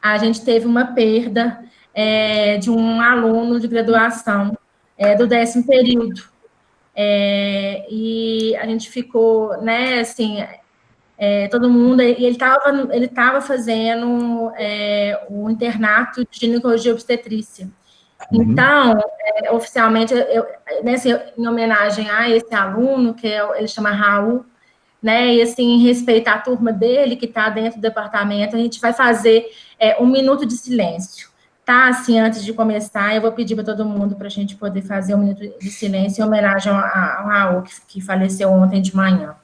a gente teve uma perda de um aluno de graduação do 10º período. E a gente ficou, né, assim, todo mundo, e ele tava fazendo o internato de ginecologia e obstetrícia. Então, oficialmente, em homenagem a esse aluno, ele chama Raul, né, e assim, em respeito à turma dele, que está dentro do departamento, a gente vai fazer 1 minuto de silêncio, tá? Assim, antes de começar, eu vou pedir para todo mundo para a gente poder fazer 1 minuto de silêncio em homenagem ao Raul, que faleceu ontem de manhã.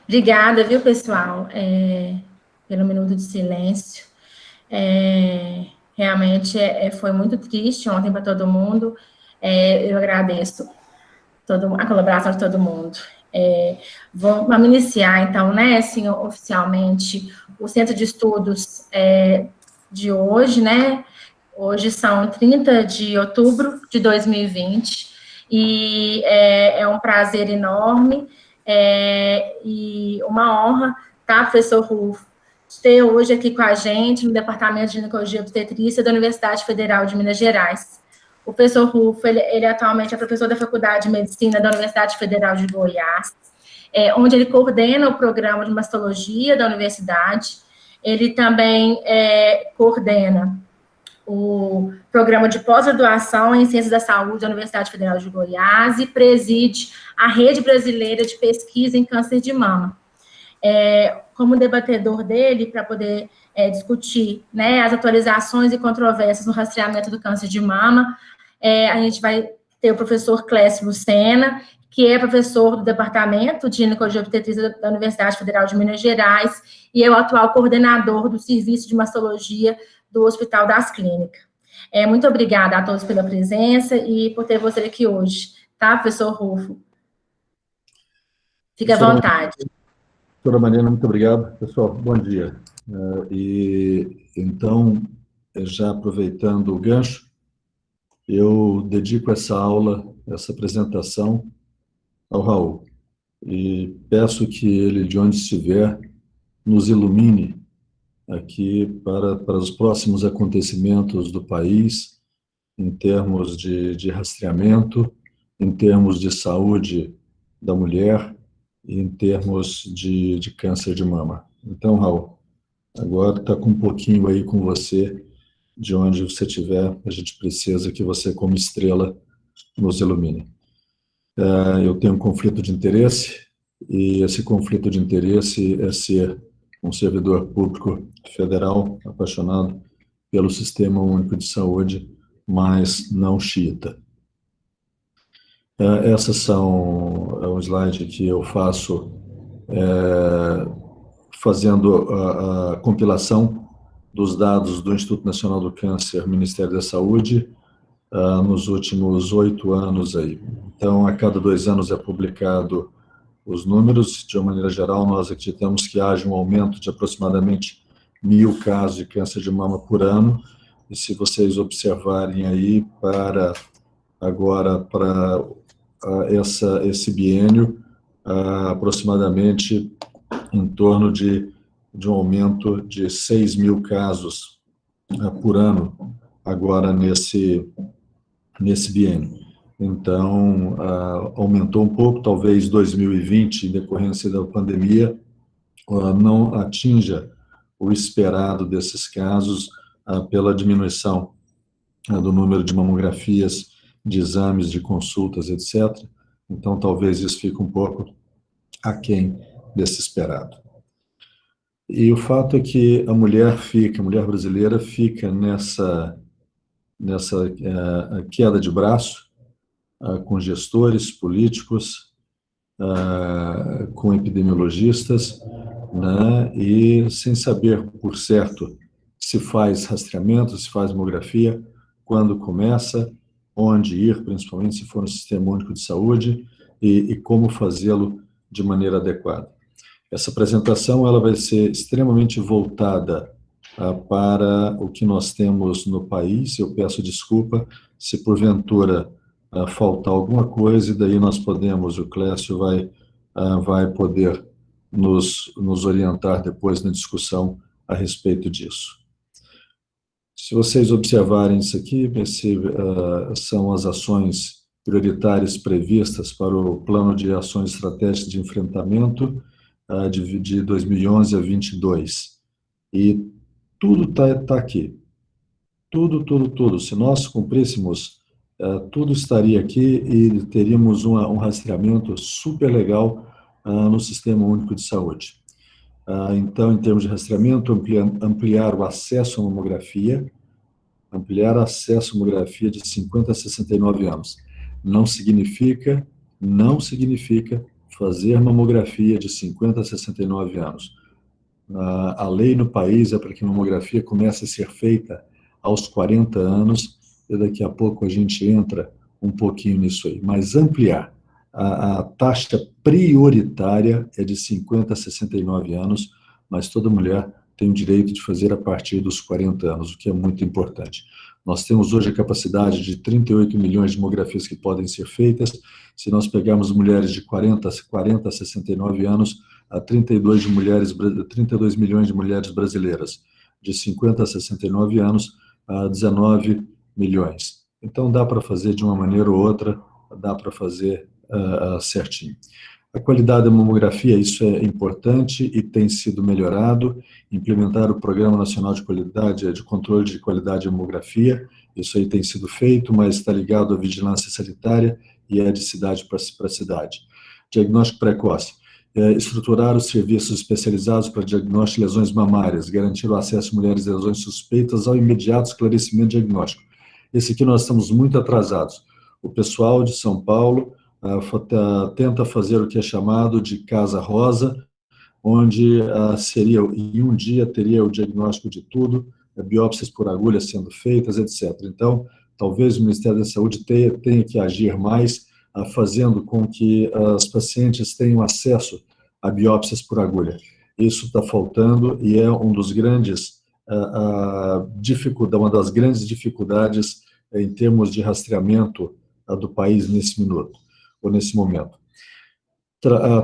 Obrigada, viu, pessoal, pelo minuto de silêncio. Realmente foi muito triste ontem para todo mundo. Eu agradeço a colaboração de todo mundo. Vamos iniciar, então, né, assim, oficialmente, o Centro de Estudos de hoje, né? Hoje são 30 de outubro de 2020, e é um prazer enorme e uma honra, tá, professor Rufo, ter hoje aqui com a gente no Departamento de Ginecologia e Obstetrícia da Universidade Federal de Minas Gerais. O professor Rufo, ele atualmente é professor da Faculdade de Medicina da Universidade Federal de Goiás, onde ele coordena o programa de mastologia da universidade. Ele também coordena o programa de pós-graduação em Ciências da Saúde da Universidade Federal de Goiás e preside a Rede Brasileira de Pesquisa em Câncer de Mama. Como debatedor dele, para poder discutir, né, as atualizações e controvérsias no rastreamento do câncer de mama, a gente vai ter o professor Clécio Lucena, que é professor do Departamento de Ginecologia e Obstetrícia da Universidade Federal de Minas Gerais e é o atual coordenador do Serviço de Mastologia do Hospital das Clínicas. Muito obrigada a todos pela presença e por ter você aqui hoje, tá, professor Rufo? Fique à vontade. Doutora Mariana, muito obrigado. Pessoal, bom dia. Então, já aproveitando o gancho, eu dedico essa aula, essa apresentação ao Raul. E peço que ele, de onde estiver, nos ilumine aqui para os próximos acontecimentos do país, em termos de rastreamento, em termos de saúde da mulher e em termos de câncer de mama. Então, Raul, agora está com um pouquinho aí com você, de onde você estiver, a gente precisa que você, como estrela, nos ilumine. Eu tenho um conflito de interesse, e esse conflito de interesse é ser um servidor público federal apaixonado pelo Sistema Único de Saúde, mas não xiita. Essas são um slide que eu faço fazendo a compilação dos dados do Instituto Nacional do Câncer, Ministério da Saúde, nos últimos 8 anos aí. Então, a cada 2 anos é publicado os números. De uma maneira geral, nós acreditamos que haja um aumento de aproximadamente 1.000 casos de câncer de mama por ano, e se vocês observarem aí para esse biênio, aproximadamente em torno de um aumento de 6.000 casos por ano, agora nesse nesse biênio. Então, aumentou um pouco, talvez 2020, em decorrência da pandemia, não atinja o esperado desses casos pela diminuição do número de mamografias, de exames, de consultas, etc. Então, talvez isso fique um pouco aquém desse esperado. E o fato é que a mulher brasileira fica nessa queda de braço, com gestores políticos, com epidemiologistas, né, e sem saber, por certo, se faz rastreamento, se faz mamografia, quando começa, onde ir, principalmente se for no Sistema Único de Saúde, e como fazê-lo de maneira adequada. Essa apresentação ela vai ser extremamente voltada para o que nós temos no país. Eu peço desculpa se porventura faltar alguma coisa, e daí nós podemos, o Clécio vai poder nos orientar depois na discussão a respeito disso. Se vocês observarem isso aqui, são as ações prioritárias previstas para o Plano de Ações Estratégicas de Enfrentamento de 2011 a 2022. E tudo está aqui. Tudo. Se nós cumpríssemos, tudo estaria aqui e teríamos um rastreamento super legal no Sistema Único de Saúde. Então, em termos de rastreamento, ampliar o acesso à mamografia, de 50 a 69 anos. Não significa fazer mamografia de 50 a 69 anos. A lei no país é para que a mamografia comece a ser feita aos 40 anos, e daqui a pouco a gente entra um pouquinho nisso aí. Mas ampliar. A taxa prioritária é de 50 a 69 anos, mas toda mulher tem o direito de fazer a partir dos 40 anos, o que é muito importante. Nós temos hoje a capacidade de 38 milhões de mamografias que podem ser feitas. Se nós pegarmos mulheres de 40 a 69 anos, há 32 milhões de mulheres brasileiras. De 50 a 69 anos, há 19 milhões. Então, dá para fazer de uma maneira ou outra, dá para fazer certinho. A qualidade da mamografia, isso é importante e tem sido melhorado. Implementar o Programa Nacional de Qualidade, de Controle de Qualidade de Mamografia, isso aí tem sido feito, mas está ligado à vigilância sanitária e é de cidade para cidade. Diagnóstico precoce. Estruturar os serviços especializados para diagnóstico de lesões mamárias, garantir o acesso a mulheres de lesões suspeitas ao imediato esclarecimento diagnóstico. Esse aqui nós estamos muito atrasados. O pessoal de São Paulo tenta fazer o que é chamado de Casa Rosa, onde em um dia teria o diagnóstico de tudo, biópsias por agulha sendo feitas, etc. Então, talvez o Ministério da Saúde tenha que agir mais, fazendo com que as pacientes tenham acesso a biópsias por agulha. Isso está faltando e é uma das grandes dificuldades em termos de rastreamento do país nesse momento.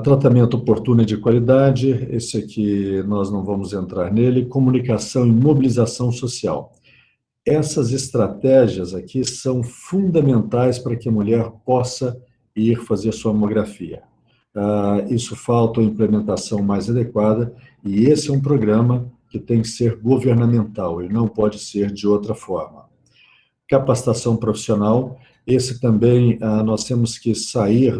Tratamento oportuno e de qualidade, esse aqui nós não vamos entrar nele. Comunicação e mobilização social. Essas estratégias aqui são fundamentais para que a mulher possa ir fazer sua mamografia. Isso falta uma implementação mais adequada, e esse é um programa que tem que ser governamental, ele não pode ser de outra forma. Capacitação profissional, esse também nós temos que sair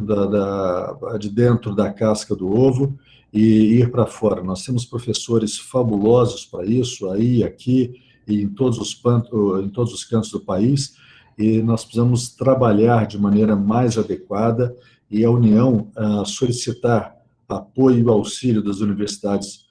de dentro da casca do ovo e ir para fora. Nós temos professores fabulosos para isso, aí, aqui, e em todos os cantos do país, e nós precisamos trabalhar de maneira mais adequada, e a União solicitar apoio e auxílio das universidades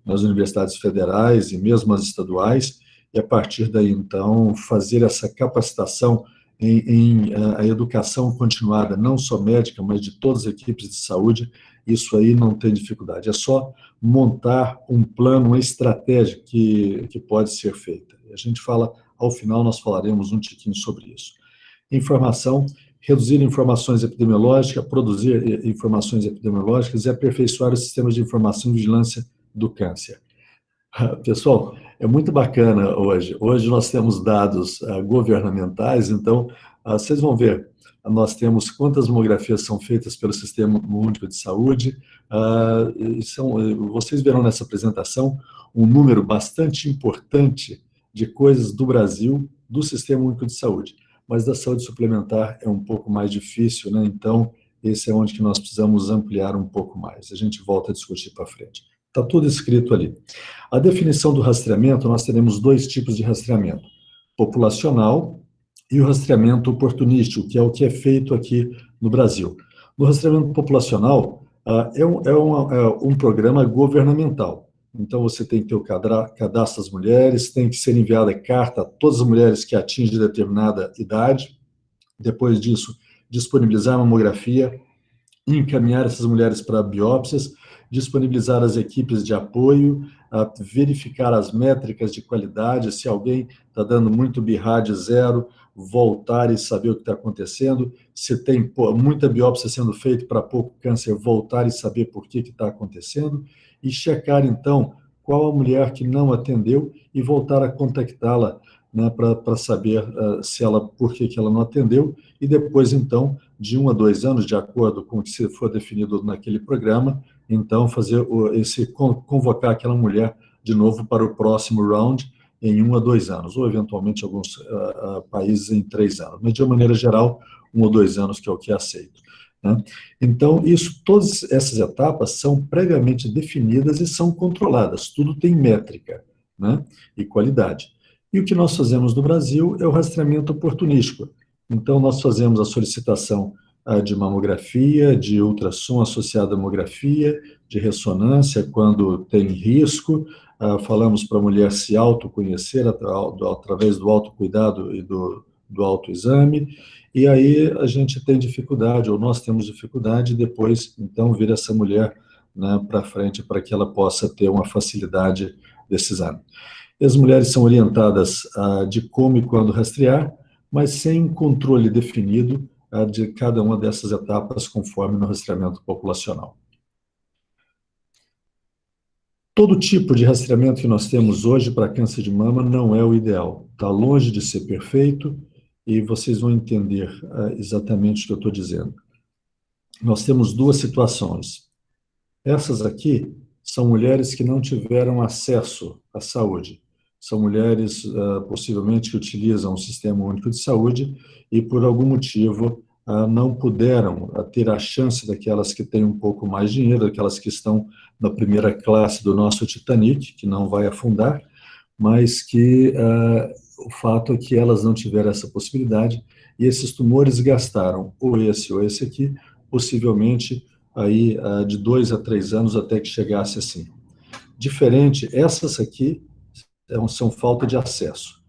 nas universidades federais e mesmo as estaduais, e a partir daí, então, fazer essa capacitação em a educação continuada, não só médica, mas de todas as equipes de saúde. Isso aí não tem dificuldade, é só montar um plano, uma estratégia que pode ser feita. A gente fala, ao final nós falaremos um tiquinho sobre isso. Informação, reduzir informações epidemiológicas, produzir informações epidemiológicas e aperfeiçoar os sistemas de informação e vigilância do câncer. Pessoal, é muito bacana hoje. Hoje nós temos dados governamentais, então vocês vão ver, nós temos quantas mamografias são feitas pelo Sistema Único de Saúde. Vocês verão nessa apresentação um número bastante importante de coisas do Brasil, do Sistema Único de Saúde. Mas da saúde suplementar é um pouco mais difícil, né? Então, esse é onde que nós precisamos ampliar um pouco mais. A gente volta a discutir para frente. Está tudo escrito ali. A definição do rastreamento, nós teremos dois tipos de rastreamento: populacional e o rastreamento oportunístico, que é o que é feito aqui no Brasil. No rastreamento populacional, um programa governamental. Então, você tem que ter o cadastro das mulheres, tem que ser enviada carta a todas as mulheres que atingem determinada idade. Depois disso, disponibilizar a mamografia, encaminhar essas mulheres para biópsias, disponibilizar as equipes de apoio, verificar as métricas de qualidade, se alguém está dando muito BIRAD zero, voltar e saber o que está acontecendo, se tem muita biópsia sendo feita para pouco câncer, voltar e saber por que está acontecendo, e checar, então, qual a mulher que não atendeu e voltar a contactá-la, né, para saber por que ela não atendeu, e depois, então, de 1 a 2 anos, de acordo com o que se for definido naquele programa, então convocar aquela mulher de novo para o próximo round em 1 a 2 anos, ou eventualmente alguns países em 3 anos, mas de uma maneira geral, 1 ou 2 anos que é o que é aceito, né? Então, todas essas etapas são previamente definidas e são controladas, tudo tem métrica, né, e qualidade. E o que nós fazemos no Brasil é o rastreamento oportunístico. Então, nós fazemos a solicitação de mamografia, de ultrassom associado à mamografia, de ressonância quando tem risco, falamos para a mulher se autoconhecer através do autocuidado e do autoexame, e aí a gente tem dificuldade, ou nós temos dificuldade, e depois, então, vir essa mulher, né, para frente para que ela possa ter uma facilidade desse exame. E as mulheres são orientadas de como e quando rastrear, mas sem um controle definido de cada uma dessas etapas, conforme no rastreamento populacional. Todo tipo de rastreamento que nós temos hoje para câncer de mama não é o ideal. Está longe de ser perfeito e vocês vão entender exatamente o que eu estou dizendo. Nós temos duas situações. Essas aqui são mulheres que não tiveram acesso à saúde. São mulheres, possivelmente, que utilizam o Sistema Único de Saúde e, por algum motivo, não puderam ter a chance daquelas que têm um pouco mais de dinheiro, daquelas que estão na primeira classe do nosso Titanic, que não vai afundar, mas que o fato é que elas não tiveram essa possibilidade e esses tumores gastaram ou esse aqui, possivelmente aí de 2 a 3 anos até que chegasse assim. Diferente, essas aqui são falta de acesso.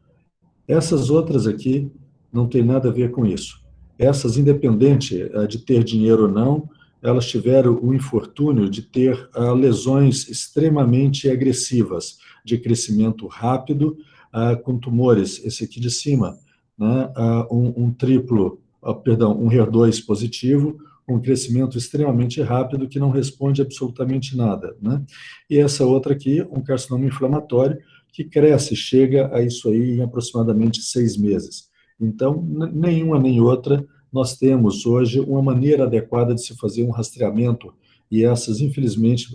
Essas outras aqui não tem nada a ver com isso. Essas, independente de ter dinheiro ou não, elas tiveram o infortúnio de ter lesões extremamente agressivas, de crescimento rápido, com tumores, esse aqui de cima, né, um HER2 positivo, um crescimento extremamente rápido que não responde absolutamente nada, né? E essa outra aqui, um carcinoma inflamatório, que cresce, chega a isso aí em aproximadamente 6 meses. Então, nenhuma nem outra, nós temos hoje uma maneira adequada de se fazer um rastreamento, e essas, infelizmente,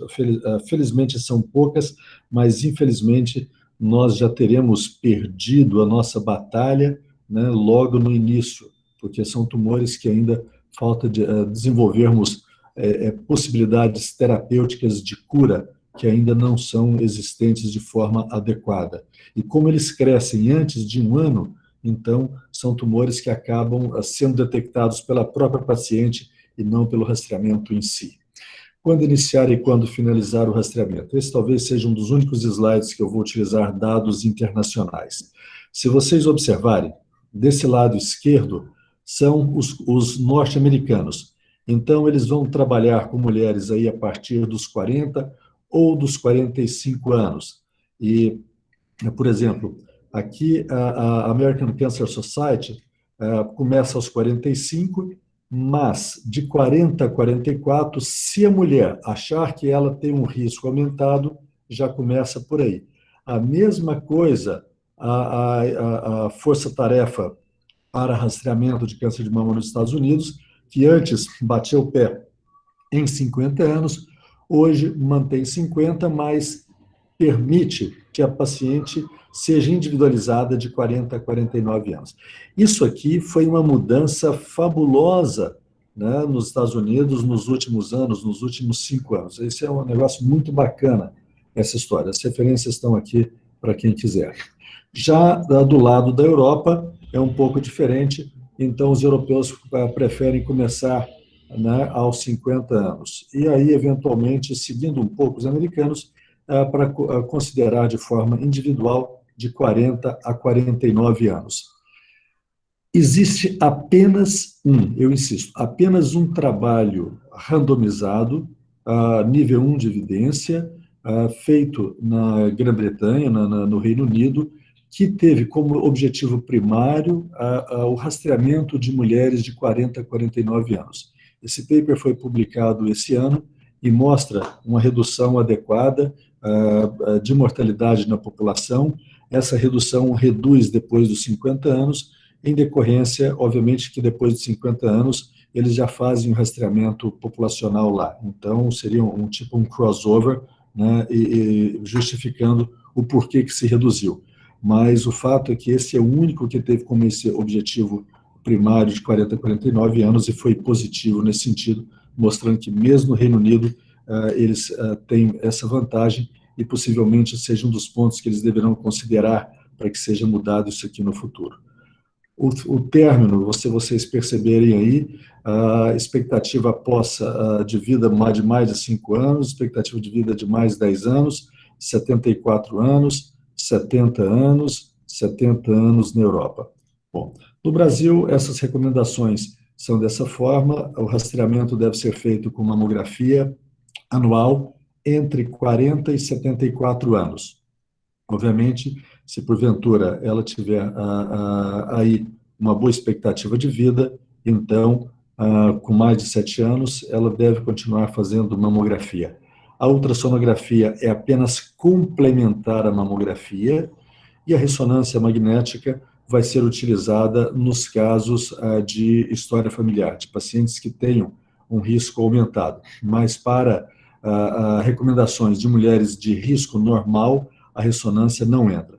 felizmente são poucas, mas infelizmente nós já teremos perdido a nossa batalha, né, logo no início, porque são tumores que ainda falta de desenvolvermos possibilidades terapêuticas de cura que ainda não são existentes de forma adequada. E como eles crescem antes de 1 ano, então são tumores que acabam sendo detectados pela própria paciente e não pelo rastreamento em si. Quando iniciar e quando finalizar o rastreamento? Esse talvez seja um dos únicos slides que eu vou utilizar dados internacionais. Se vocês observarem, desse lado esquerdo são os norte-americanos. Então, eles vão trabalhar com mulheres aí a partir dos 40 ou dos 45 anos. E, por exemplo, aqui a American Cancer Society começa aos 45, mas de 40 a 44, se a mulher achar que ela tem um risco aumentado, já começa por aí. A mesma coisa a força-tarefa para rastreamento de câncer de mama nos Estados Unidos, que antes batia o pé em 50 anos, hoje mantém 50, mas permite que a paciente seja individualizada de 40 a 49 anos. Isso aqui foi uma mudança fabulosa, né, nos Estados Unidos nos últimos anos, nos últimos 5 anos. Esse é um negócio muito bacana, essa história. As referências estão aqui para quem quiser. Já do lado da Europa, é um pouco diferente, então os europeus preferem começar, né, aos 50 anos. E aí, eventualmente, seguindo um pouco os americanos, para considerar de forma individual de 40 a 49 anos. Existe apenas eu insisto, apenas um trabalho randomizado, nível 1 de evidência, feito na Grã-Bretanha, no Reino Unido, que teve como objetivo primário o rastreamento de mulheres de 40 a 49 anos. Esse paper foi publicado esse ano e mostra uma redução adequada de mortalidade na população. Essa redução reduz depois dos 50 anos, em decorrência, obviamente, que depois de 50 anos, eles já fazem o rastreamento populacional lá. Então, seria um crossover, né, e justificando o porquê que se reduziu. Mas o fato é que esse é o único que teve como esse objetivo primário de 40 a 49 anos e foi positivo nesse sentido, mostrando que mesmo no Reino Unido eles têm essa vantagem e possivelmente seja um dos pontos que eles deverão considerar para que seja mudado isso aqui no futuro. O término, vocês perceberem aí, a expectativa de vida de mais de 5 anos, expectativa de vida de mais de 10 anos, 74 anos, 70 anos, 70 anos na Europa. Bom, no Brasil, essas recomendações são dessa forma, o rastreamento deve ser feito com mamografia anual entre 40 e 74 anos. Obviamente, se porventura ela tiver aí uma boa expectativa de vida, então, com mais de 7 anos, ela deve continuar fazendo mamografia. A ultrassonografia é apenas complementar à mamografia e a ressonância magnética vai ser utilizada nos casos de história familiar, de pacientes que tenham um risco aumentado. Mas para recomendações de mulheres de risco normal, a ressonância não entra.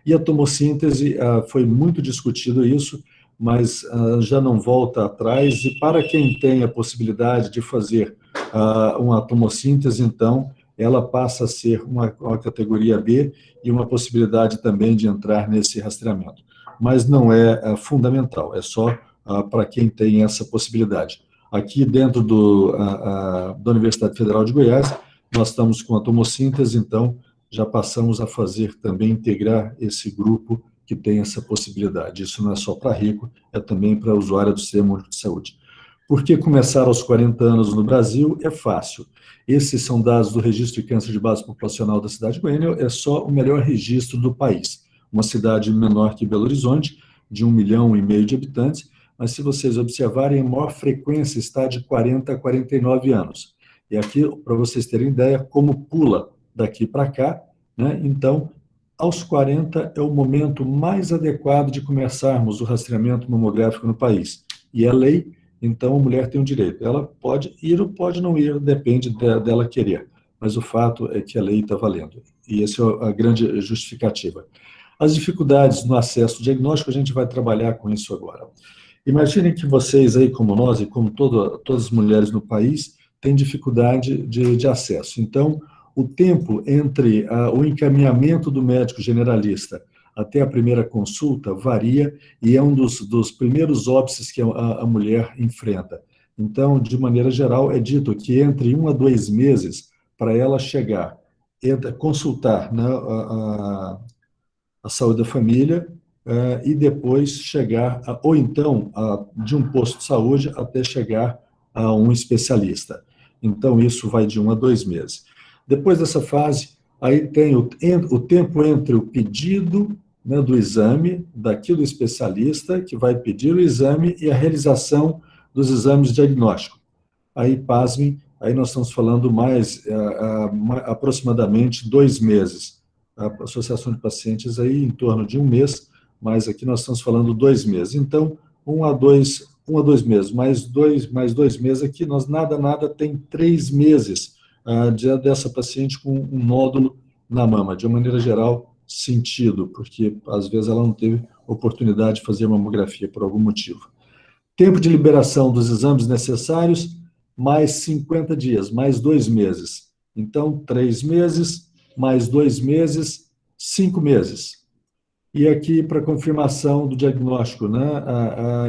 E a tomossíntese, foi muito discutido isso, mas já não volta atrás, e para quem tem a possibilidade de fazer uma tomossíntese, então, ela passa a ser uma categoria B e uma possibilidade também de entrar nesse rastreamento. Mas não é fundamental, é só para quem tem essa possibilidade. Aqui dentro da Universidade Federal de Goiás, nós estamos com a tomossíntese, então, já passamos a fazer também, integrar esse grupo que tem essa possibilidade. Isso não é só para rico, é também para usuário do Sistema Único de Saúde. Por que começar aos 40 anos no Brasil? É fácil. Esses são dados do Registro de Câncer de Base Populacional da cidade de Goiânia, é só o melhor registro do país. Uma cidade menor que Belo Horizonte, de 1,5 milhão de habitantes, mas se vocês observarem, a maior frequência está de 40 a 49 anos. E aqui, para vocês terem ideia, como pula daqui para cá, né? Então, aos 40 é o momento mais adequado de começarmos o rastreamento mamográfico no país. E é lei, então a mulher tem o direito. Ela pode ir ou pode não ir, depende dela querer. Mas o fato é que a lei está valendo. E essa é a grande justificativa. As dificuldades no acesso ao diagnóstico, a gente vai trabalhar com isso agora. Imaginem que vocês aí, como nós e como todas as mulheres no país, têm dificuldade de acesso. Então, o tempo entre o encaminhamento do médico generalista até a primeira consulta varia e é um dos primeiros óbices que a mulher enfrenta. Então, de maneira geral, é dito que entre 1 a 2 meses para ela chegar, consultar, né, a saúde da família e depois chegar, ou então, de um posto de saúde até chegar a um especialista. Então, isso vai de 1 a 2 meses. Depois dessa fase, aí tem o tempo entre o pedido, né, do exame, daqui do especialista, que vai pedir o exame, e a realização dos exames diagnósticos. Aí, pasmem, aí nós estamos falando mais aproximadamente 2 meses. a associação de pacientes aí em torno de 1 mês, mas aqui nós estamos falando 2 meses. Então, 1 a 2 meses, mais dois meses aqui, nós nada tem 3 meses dessa paciente com um nódulo na mama, de uma maneira geral, sentido, porque às vezes ela não teve oportunidade de fazer mamografia por algum motivo. Tempo de liberação dos exames necessários, mais 50 dias, mais 2 meses. Então, 3 meses, mais 2 meses, 5 meses. E aqui, para confirmação do diagnóstico, né?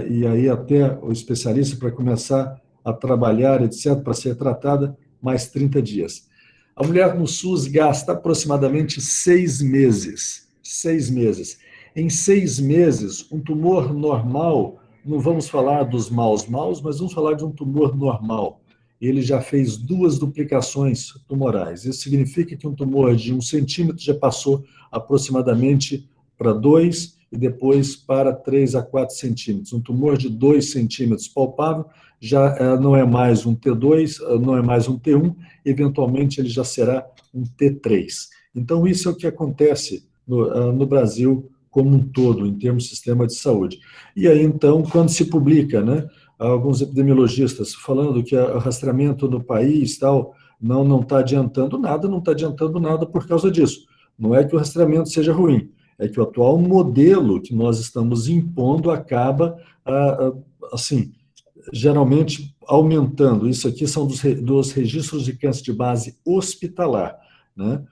E aí até o especialista para começar a trabalhar, etc., para ser tratada, mais 30 dias. A mulher no SUS gasta aproximadamente 6 meses. 6 meses. Em 6 meses, um tumor normal, não vamos falar dos maus, mas vamos falar de um tumor normal. Ele já fez 2 duplicações tumorais. Isso significa que um tumor de 1 centímetro já passou aproximadamente para 2 e depois para 3 a 4 centímetros. Um tumor de 2 centímetros palpável já não é mais um T2, não é mais um T1, eventualmente ele já será um T3. Então, isso é o que acontece no Brasil como um todo, em termos de sistema de saúde. E aí, então, quando se publica, né, alguns epidemiologistas falando que o rastreamento no país tal, não está adiantando nada por causa disso. Não é que o rastreamento seja ruim, é que o atual modelo que nós estamos impondo acaba, assim, geralmente aumentando. Isso aqui são dos registros de câncer de base hospitalar, né?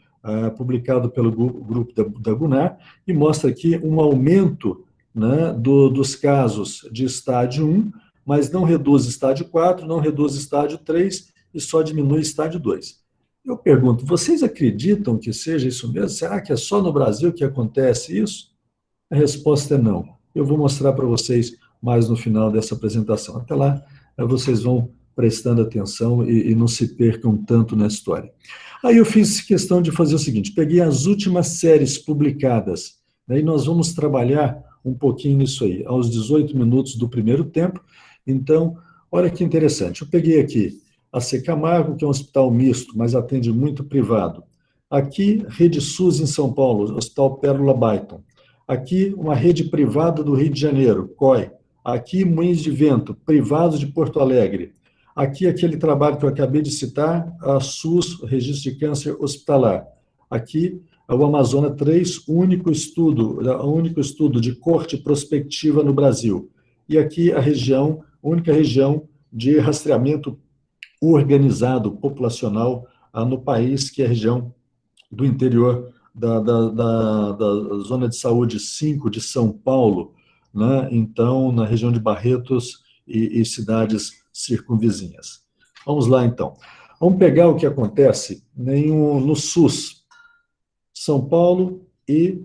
Publicado pelo grupo da GUNAR, e mostra aqui um aumento, né, dos casos de estágio 1, mas não reduz estágio 4, não reduz estágio 3 e só diminui estágio 2. Eu pergunto, vocês acreditam que seja isso mesmo? Será que é só no Brasil que acontece isso? A resposta é não. Eu vou mostrar para vocês mais no final dessa apresentação. Até lá, vocês vão prestando atenção e não se percam tanto na história. Aí eu fiz questão de fazer o seguinte, peguei as últimas séries publicadas, né, e nós vamos trabalhar um pouquinho nisso aí, aos 18 minutos do primeiro tempo. Então, olha que interessante, eu peguei aqui a C. Camargo, que é um hospital misto, mas atende muito privado. Aqui, Rede SUS em São Paulo, Hospital Pérola Byton. Aqui, uma rede privada do Rio de Janeiro, COI. Aqui, Moinhos de Vento, privados de Porto Alegre. Aqui, aquele trabalho que eu acabei de citar, a SUS, Registro de Câncer Hospitalar. Aqui, o Amazonas 3, único estudo de corte prospectiva no Brasil. E aqui, a única região de rastreamento organizado populacional no país, que é a região do interior da Zona de Saúde 5 de São Paulo, né? Então, na região de Barretos e cidades circunvizinhas. Vamos lá, então. Vamos pegar o que acontece no SUS, São Paulo, e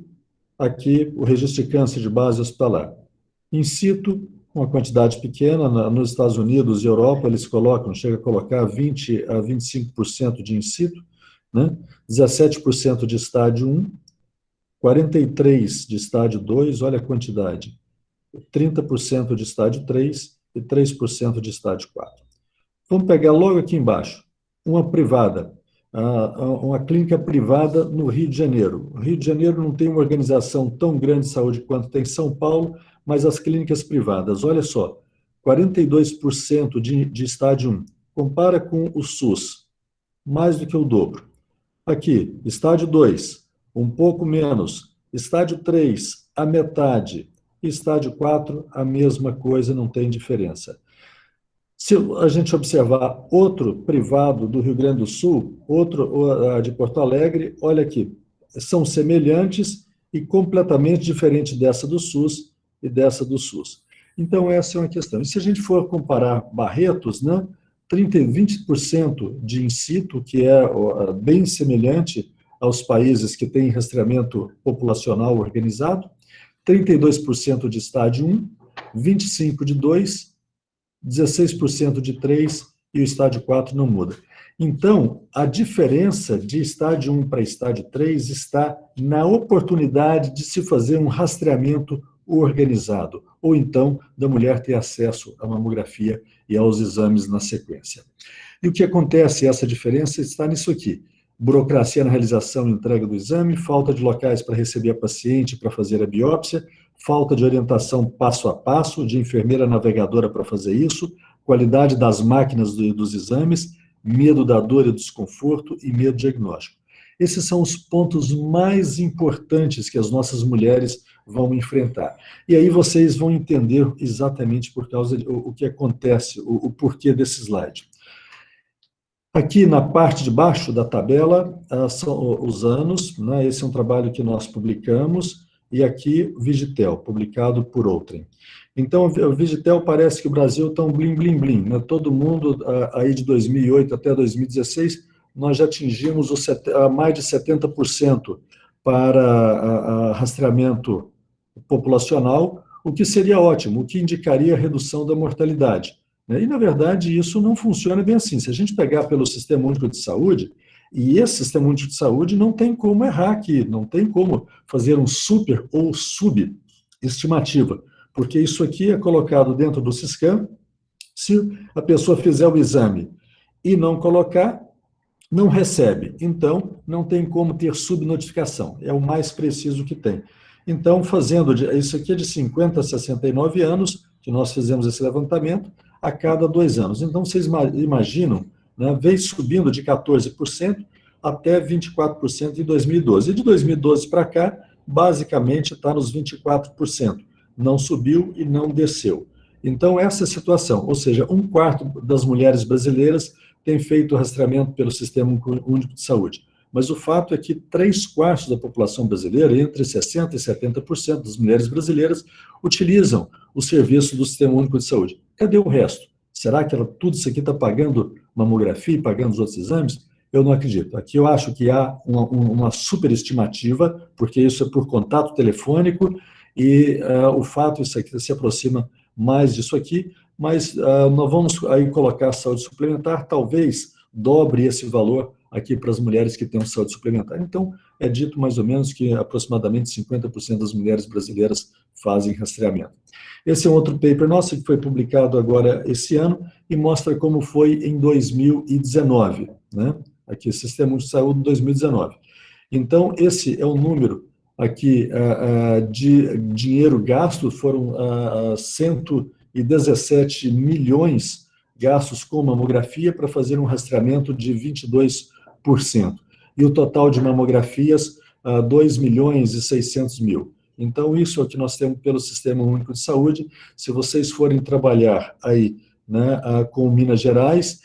aqui o registro de câncer de base hospitalar. In situ, uma quantidade pequena, nos Estados Unidos e Europa, eles chega a colocar 20 a 25% de in situ, né? 17% de estágio 1, 43% de estágio 2, olha a quantidade, 30% de estágio 3 e 3% de estágio 4. Vamos pegar logo aqui embaixo, uma privada, uma clínica privada no Rio de Janeiro. O Rio de Janeiro não tem uma organização tão grande de saúde quanto tem São Paulo, mas as clínicas privadas, olha só, 42% de estágio 1. Compara com o SUS, mais do que o dobro. Aqui, estágio 2, um pouco menos. Estágio 3, a metade. Estágio 4, a mesma coisa, não tem diferença. Se a gente observar outro privado do Rio Grande do Sul, outro de Porto Alegre, olha aqui, são semelhantes e completamente diferentes dessa do SUS e dessa do SUS. Então, essa é uma questão. E se a gente for comparar Barretos, né, 20% de in situ, que é bem semelhante aos países que têm rastreamento populacional organizado, 32% de estágio 1, 25% de 2, 16% de 3 e o estágio 4 não muda. Então, a diferença de estágio 1 para estágio 3 está na oportunidade de se fazer um rastreamento organizado, ou então da mulher ter acesso à mamografia e aos exames na sequência. E o que acontece, essa diferença está nisso aqui. burocracia na realização e entrega do exame, falta de locais para receber a paciente para fazer a biópsia, falta de orientação passo a passo, de enfermeira navegadora para fazer isso, qualidade das máquinas dos exames, medo da dor e do desconforto e medo diagnóstico. Esses são os pontos mais importantes que as nossas mulheres vão enfrentar. E aí vocês vão entender exatamente por causa o que acontece, o porquê desse slide. Aqui na parte de baixo da tabela são os anos, né? Esse é um trabalho que nós publicamos, e aqui Vigitel, publicado por outrem. Então, o Vigitel parece que o Brasil está um blim, blim, blim, né? Todo mundo, aí de 2008 até 2016, nós já atingimos mais de 70% para rastreamento populacional, o que seria ótimo, o que indicaria a redução da mortalidade. E, na verdade, isso não funciona bem assim. Se a gente pegar pelo Sistema Único de Saúde, e esse Sistema Único de Saúde não tem como errar aqui, não tem como fazer um super ou subestimativa, porque isso aqui é colocado dentro do Siscam. Se a pessoa fizer o exame e não colocar, não recebe. Então, não tem como ter subnotificação. É o mais preciso que tem. Então, fazendo isso aqui é de 50 a 69 anos, que nós fizemos esse levantamento, a cada 2 anos. Então, vocês imaginam, né, vem subindo de 14% até 24% em 2012. E de 2012 para cá, basicamente está nos 24%. Não subiu e não desceu. Então, essa é a situação. Ou seja, 1/4 das mulheres brasileiras tem feito rastreamento pelo Sistema Único de Saúde. Mas o fato é que 3/4 da população brasileira, entre 60% e 70% das mulheres brasileiras, utilizam o serviço do Sistema Único de Saúde. Cadê o resto? Será que tudo isso aqui está pagando mamografia e pagando os outros exames? Eu não acredito. Aqui eu acho que há uma superestimativa, porque isso é por contato telefônico, e o fato, isso aqui se aproxima mais disso aqui, mas nós vamos aí colocar a saúde suplementar, talvez dobre esse valor aqui para as mulheres que têm saúde suplementar. Então, é dito mais ou menos que aproximadamente 50% das mulheres brasileiras fazem rastreamento. Esse é um outro paper nosso que foi publicado agora esse ano e mostra como foi em 2019, né? Aqui, Sistema de Saúde 2019. Então, esse é o número aqui de dinheiro gasto, foram 117 milhões gastos com mamografia para fazer um rastreamento de 22%. E o total de mamografias, 2.600.000. Então, isso é o que nós temos pelo Sistema Único de Saúde. Se vocês forem trabalhar aí, né, com Minas Gerais,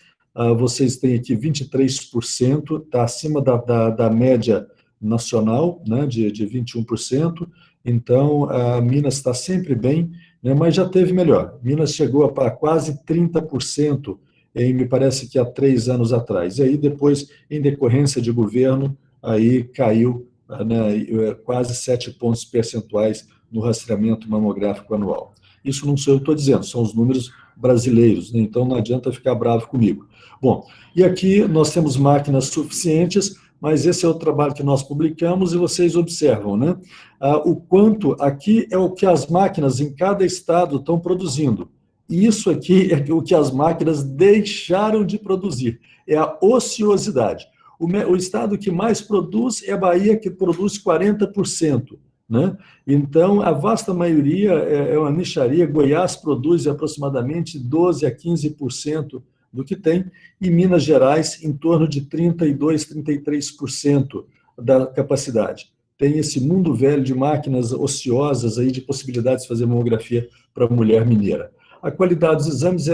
vocês têm aqui 23%, está acima da média nacional, né, de 21%. Então, a Minas está sempre bem, né, mas já teve melhor. Minas chegou a quase 30%, me parece que há 3 anos atrás. E aí, depois, em decorrência de governo, aí caiu, né, quase 7 pontos percentuais no rastreamento mamográfico anual. Isso não sou eu que estou dizendo, são os números brasileiros, né? Então não adianta ficar bravo comigo. Bom, e aqui nós temos máquinas suficientes, mas esse é o trabalho que nós publicamos e vocês observam, né? O quanto aqui é o que as máquinas em cada estado estão produzindo. E isso aqui é o que as máquinas deixaram de produzir, é a ociosidade. O estado que mais produz é a Bahia, que produz 40%. Né? Então, a vasta maioria é uma mixaria. Goiás produz aproximadamente 12% a 15% do que tem, e Minas Gerais em torno de 32%, 33% da capacidade. Tem esse mundo velho de máquinas ociosas, aí, de possibilidades de fazer mamografia para a mulher mineira. A qualidade dos exames,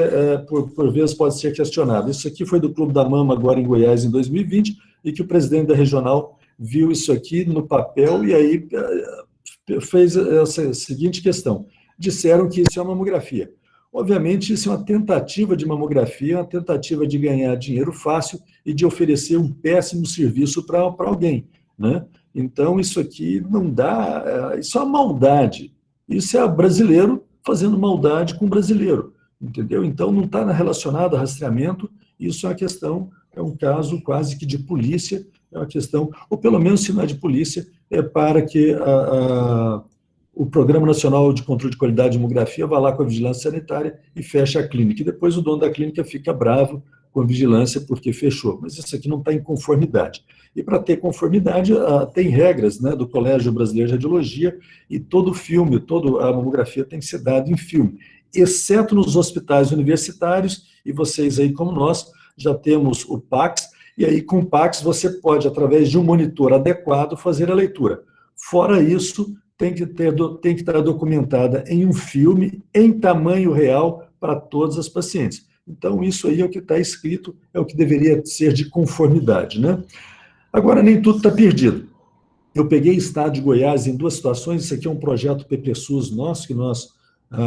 por vezes, pode ser questionada. Isso aqui foi do Clube da Mama, agora em Goiás, em 2020, e que o presidente da regional viu isso aqui no papel e aí fez essa seguinte questão. Disseram que isso é uma mamografia. Obviamente, isso é uma tentativa de mamografia, uma tentativa de ganhar dinheiro fácil e de oferecer um péssimo serviço para alguém, né? Então, isso aqui não dá... Isso é uma maldade. Isso é brasileiro fazendo maldade com brasileiro, entendeu? Então, não está relacionado a rastreamento, isso é uma questão, é um caso quase que de polícia, é uma questão, ou pelo menos se não é de polícia, é para que o Programa Nacional de Controle de Qualidade de Mamografia vá lá com a vigilância sanitária e feche a clínica. E depois o dono da clínica fica bravo, com a vigilância porque fechou. Mas isso aqui não está em conformidade. E para ter conformidade, tem regras, né, do Colégio Brasileiro de Radiologia, e todo filme, toda a mamografia tem que ser dada em filme, exceto nos hospitais universitários, e vocês aí, como nós, já temos o PACS, e aí com o PACS você pode, através de um monitor adequado, fazer a leitura. Fora isso, tem que estar documentada em um filme, em tamanho real, para todas as pacientes. Então, isso aí é o que está escrito, é o que deveria ser de conformidade, né? Agora, nem tudo está perdido. Eu peguei Estado de Goiás em duas situações, isso aqui é um projeto PPSUS nosso, que nós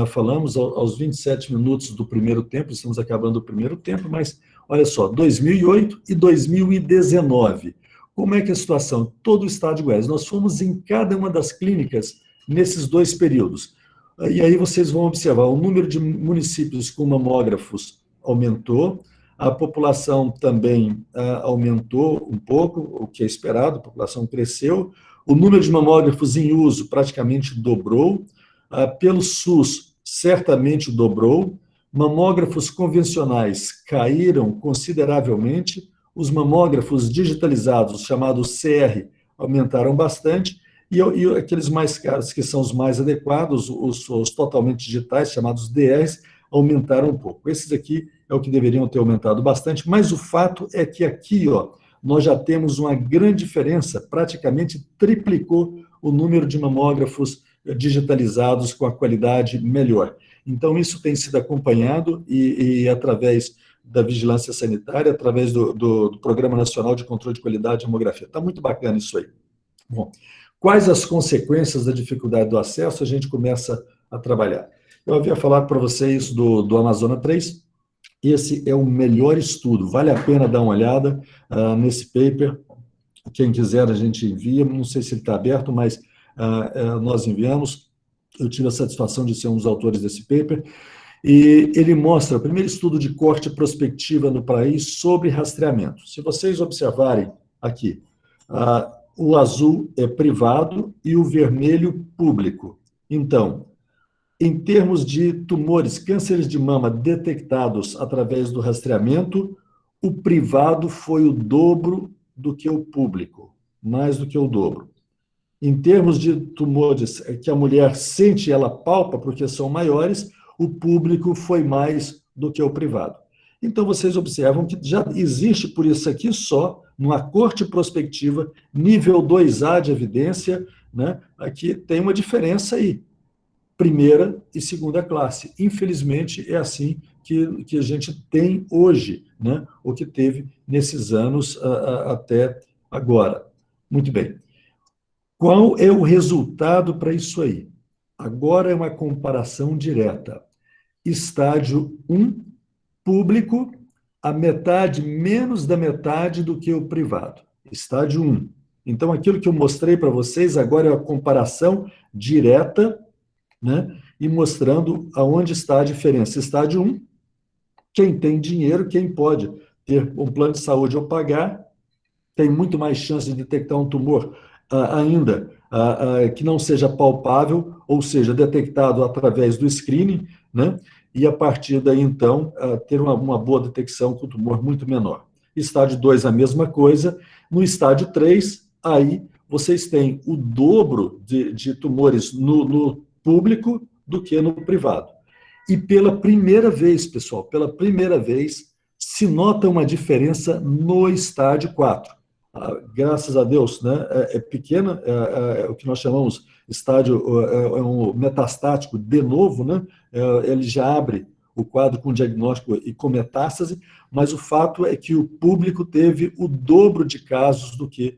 falamos aos 27 minutos do primeiro tempo, estamos acabando o primeiro tempo, mas, olha só, 2008 e 2019. Como é que é a situação? Todo o Estado de Goiás. Nós fomos em cada uma das clínicas nesses dois períodos. E aí vocês vão observar, o número de municípios com mamógrafos aumentou, a população também aumentou um pouco, o que é esperado, a população cresceu, o número de mamógrafos em uso praticamente dobrou, pelo SUS certamente dobrou, mamógrafos convencionais caíram consideravelmente, os mamógrafos digitalizados, chamados CR, aumentaram bastante, e aqueles mais caros, que são os mais adequados, os totalmente digitais, chamados DRs, aumentaram um pouco. Esses aqui é o que deveriam ter aumentado bastante, mas o fato é que aqui, ó, nós já temos uma grande diferença, praticamente triplicou o número de mamógrafos digitalizados com a qualidade melhor. Então, isso tem sido acompanhado e através da vigilância sanitária, através do Programa Nacional de Controle de Qualidade de Mamografia. Está muito bacana isso aí. Bom, quais as consequências da dificuldade do acesso? A gente começa a trabalhar. Eu havia falado para vocês do Amazônia 3, esse é o melhor estudo, vale a pena dar uma olhada nesse paper, quem quiser a gente envia, não sei se ele está aberto, mas nós enviamos, eu tive a satisfação de ser um dos autores desse paper, e ele mostra o primeiro estudo de corte prospectiva no país sobre rastreamento. Se vocês observarem aqui, o azul é privado e o vermelho público. Então, em termos de tumores, cânceres de mama detectados através do rastreamento, o privado foi o dobro do que o público, mais do que o dobro. Em termos de tumores que a mulher sente, ela palpa, porque são maiores, o público foi mais do que o privado. Então, vocês observam que já existe, por isso aqui só, numa corte prospectiva, nível 2A de evidência, né? Aqui tem uma diferença aí. Primeira e segunda classe. Infelizmente, é assim que a gente tem hoje, né? O que teve nesses anos até agora. Muito bem. Qual é o resultado para isso aí? Agora é uma comparação direta. Estádio 1, público, a metade, menos da metade do que o privado. Estádio 1. Então, aquilo que eu mostrei para vocês agora é a comparação direta, né? E mostrando aonde está a diferença. Estádio 1, quem tem dinheiro, quem pode ter um plano de saúde ou pagar, tem muito mais chance de detectar um tumor ainda que não seja palpável, ou seja, detectado através do screening, né? E a partir daí, então, ter uma boa detecção com tumor muito menor. Estádio 2, a mesma coisa. No estádio 3, aí vocês têm o dobro de tumores no público do que no privado. E pela primeira vez, pessoal, pela primeira vez, se nota uma diferença no estádio 4. Graças a Deus, né? É pequena, é o que nós chamamos estádio um metastático de novo, né? Ele já abre o quadro com diagnóstico e com metástase, mas o fato é que o público teve o dobro de casos do que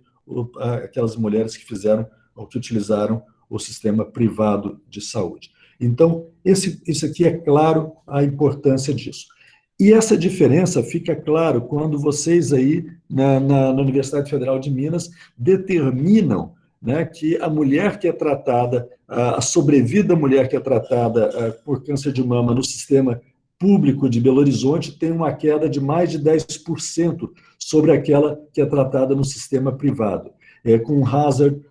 aquelas mulheres que fizeram ou que utilizaram o sistema privado de saúde. Então, isso aqui é claro a importância disso. E essa diferença fica claro quando vocês aí, na Universidade Federal de Minas, determinam, né, que a mulher que é tratada, a sobrevida mulher que é tratada por câncer de mama no sistema público de Belo Horizonte tem uma queda de mais de 10% sobre aquela que é tratada no sistema privado, com um hazard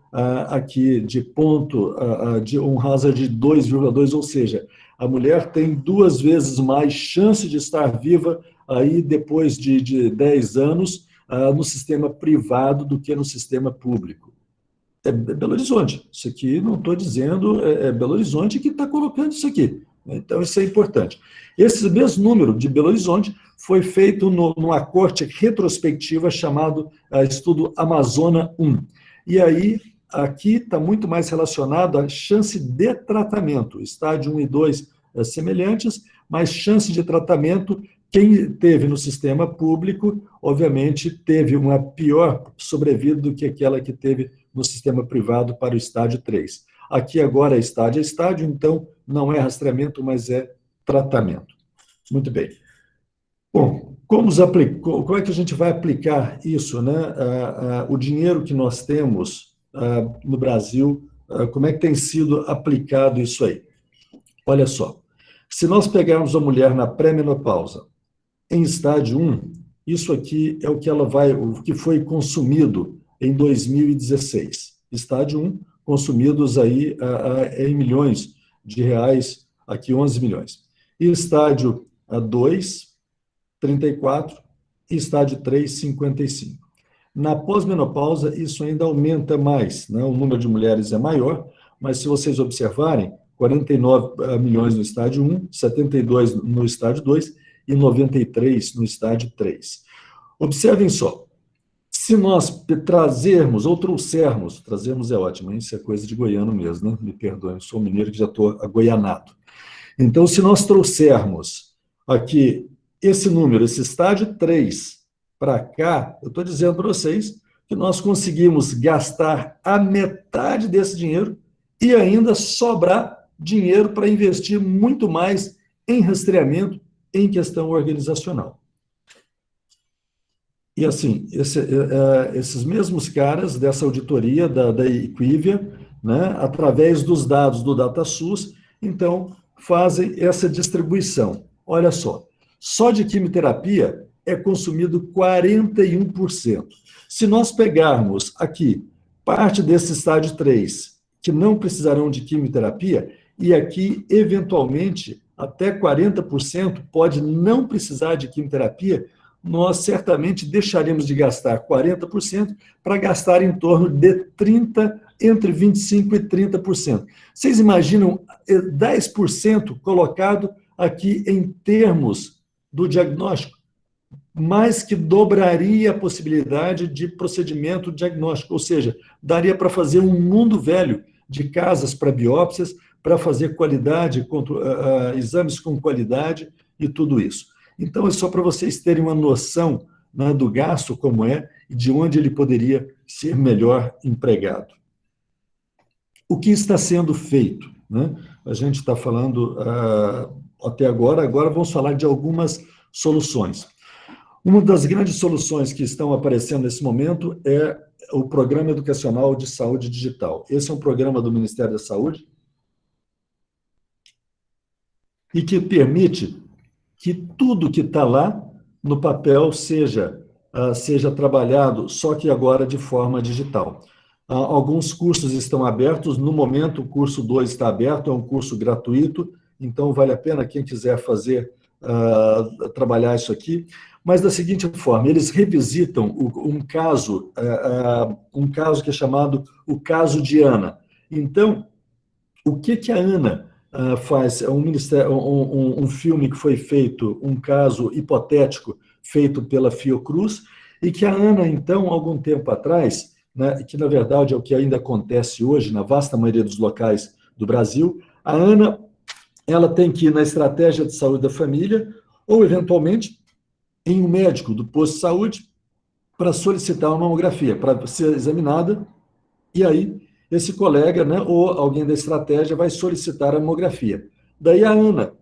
aqui de ponto, de um hazard de 2,2, ou seja, A mulher tem 2 vezes mais chance de estar viva aí depois de 10 anos no sistema privado do que no sistema público. É Belo Horizonte. Isso aqui não estou dizendo, é Belo Horizonte que está colocando isso aqui. Então, isso é importante. Esse mesmo número de Belo Horizonte foi feito numa corte retrospectiva chamado Estudo Amazônia 1. E aí, aqui está muito mais relacionado à chance de tratamento. Estágio 1 e 2 semelhantes, mas chance de tratamento. Quem teve no sistema público, obviamente, teve uma pior sobrevida do que aquela que teve no sistema privado para o estágio 3. Aqui agora é estágio a estágio, então não é rastreamento, mas é tratamento. Muito bem. Bom, como é que a gente vai aplicar isso, né? O dinheiro que nós temos no Brasil, como é que tem sido aplicado isso aí? Olha só, se nós pegarmos a mulher na pré-menopausa, em estágio 1, isso aqui é o que foi consumido em 2016. Estágio 1, consumidos aí em milhões de reais, aqui 11 milhões. E estágio 2, 34, e estágio 3, 55. Na pós-menopausa, isso ainda aumenta mais, né? O número de mulheres é maior, mas se vocês observarem, 49 milhões no estágio 1, 72 no estágio 2 e 93 no estágio 3. Observem só, se nós trazermos ou trazermos é ótimo, hein? Isso é coisa de goiano mesmo, né? Me perdoem, eu sou mineiro que já estou agoianado. Então, se nós trouxermos aqui esse número, esse estágio 3, para cá, eu estou dizendo para vocês que nós conseguimos gastar a metade desse dinheiro e ainda sobrar dinheiro para investir muito mais em rastreamento, em questão organizacional. E assim, esses mesmos caras dessa auditoria da Equivia, né, através dos dados do DataSUS, então, fazem essa distribuição. Olha só de quimioterapia é consumido 41%. Se nós pegarmos aqui parte desse estágio 3, que não precisarão de quimioterapia, e aqui, eventualmente, até 40% pode não precisar de quimioterapia, nós certamente deixaremos de gastar 40% para gastar em torno de 30%, entre 25% e 30%. Vocês imaginam 10% colocado aqui em termos do diagnóstico? Mais que dobraria a possibilidade de procedimento diagnóstico, ou seja, daria para fazer um mundo velho de casas para biópsias, para fazer qualidade, exames com qualidade e tudo isso. Então, é só para vocês terem uma noção, né, do gasto como é e de onde ele poderia ser melhor empregado. O que está sendo feito, né? A gente está falando até agora vamos falar de algumas soluções. Uma das grandes soluções que estão aparecendo nesse momento é o Programa Educacional de Saúde Digital. Esse é um programa do Ministério da Saúde e que permite que tudo que está lá no papel seja trabalhado, só que agora de forma digital. Alguns cursos estão abertos, no momento o curso 2 está aberto, é um curso gratuito, então vale a pena quem quiser trabalhar isso aqui. Mas da seguinte forma, eles revisitam um caso que é chamado o caso de Ana. Então, o que a Ana faz? É um filme que foi feito, um caso hipotético feito pela Fiocruz, e que a Ana, então, algum tempo atrás, né, que na verdade é o que ainda acontece hoje na vasta maioria dos locais do Brasil, a Ana ela tem que ir na estratégia de saúde da família ou, eventualmente, em um médico do posto de saúde para solicitar uma mamografia, para ser examinada, e aí esse colega, né, ou alguém da estratégia vai solicitar a mamografia. Daí a Ana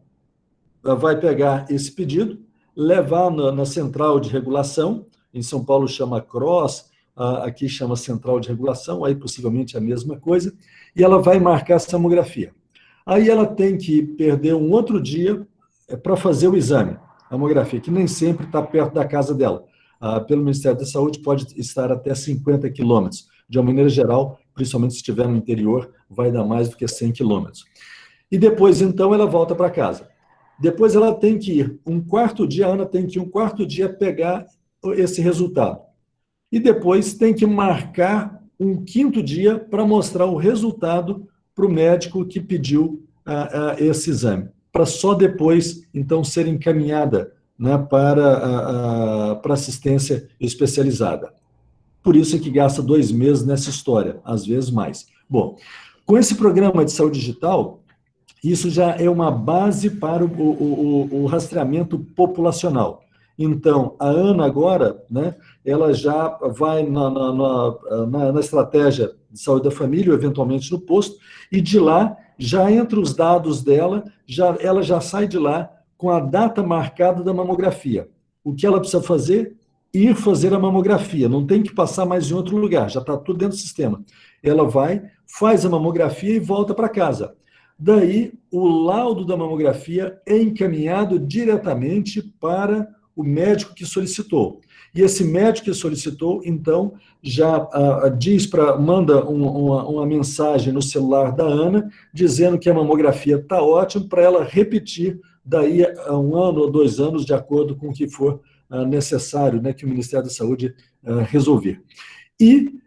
vai pegar esse pedido, levar na central de regulação, em São Paulo chama CROSS, aqui chama Central de Regulação, aí possivelmente a mesma coisa, e ela vai marcar essa mamografia. Aí ela tem que perder um outro dia para fazer o exame, a mamografia, que nem sempre está perto da casa dela. Pelo Ministério da Saúde pode estar até 50 quilômetros. De uma maneira geral, principalmente se estiver no interior, vai dar mais do que 100 quilômetros. E depois, então, ela volta para casa. Depois ela tem que ir um quarto dia, a Ana tem que ir um quarto dia pegar esse resultado. E depois tem que marcar um quinto dia para mostrar o resultado para o médico que pediu esse exame, para só depois, então, ser encaminhada, né, para assistência especializada. Por isso é que gasta 2 meses nessa história, às vezes mais. Bom, com esse programa de saúde digital, isso já é uma base para o rastreamento populacional. Então, a Ana agora, né, ela já vai na estratégia de saúde da família, ou eventualmente no posto, e de lá, já entre os dados dela, ela já sai de lá com a data marcada da mamografia. O que ela precisa fazer? Ir fazer a mamografia, não tem que passar mais em outro lugar, já está tudo dentro do sistema. Ela vai, faz a mamografia e volta para casa. Daí, o laudo da mamografia é encaminhado diretamente para o médico que solicitou. E esse médico que solicitou, então, já manda uma mensagem no celular da Ana, dizendo que a mamografia está ótima, para ela repetir daí a 1 ano ou 2 anos, de acordo com o que for necessário, né, que o Ministério da Saúde resolver. E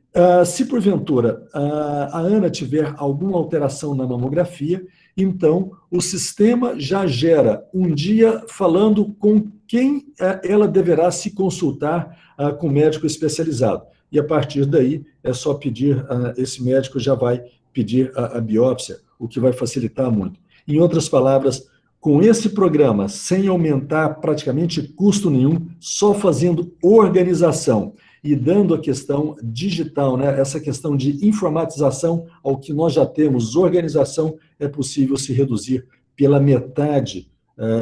se porventura a Ana tiver alguma alteração na mamografia, então o sistema já gera um dia falando com quem ela deverá se consultar com o médico especializado. E a partir daí é só pedir, esse médico já vai pedir a biópsia, o que vai facilitar muito. Em outras palavras, com esse programa, sem aumentar praticamente custo nenhum, só fazendo organização e dando a questão digital, né, essa questão de informatização ao que nós já temos, organização, é possível se reduzir pela metade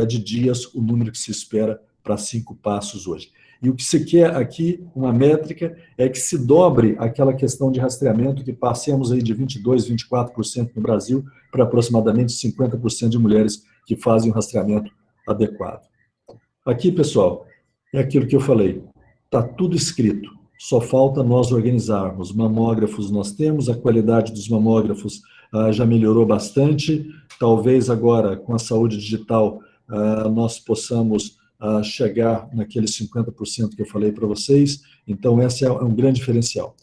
de dias o número que se espera para 5 passos hoje. E o que se quer aqui, uma métrica, é que se dobre aquela questão de rastreamento, que passemos aí de 22%, 24% no Brasil para aproximadamente 50% de mulheres que fazem um rastreamento adequado. Aqui, pessoal, é aquilo que eu falei. Está tudo escrito, só falta nós organizarmos. Mamógrafos nós temos, a qualidade dos mamógrafos já melhorou bastante. Talvez agora, com a saúde digital, nós possamos chegar naqueles 50% que eu falei para vocês. Então, esse é um grande diferencial.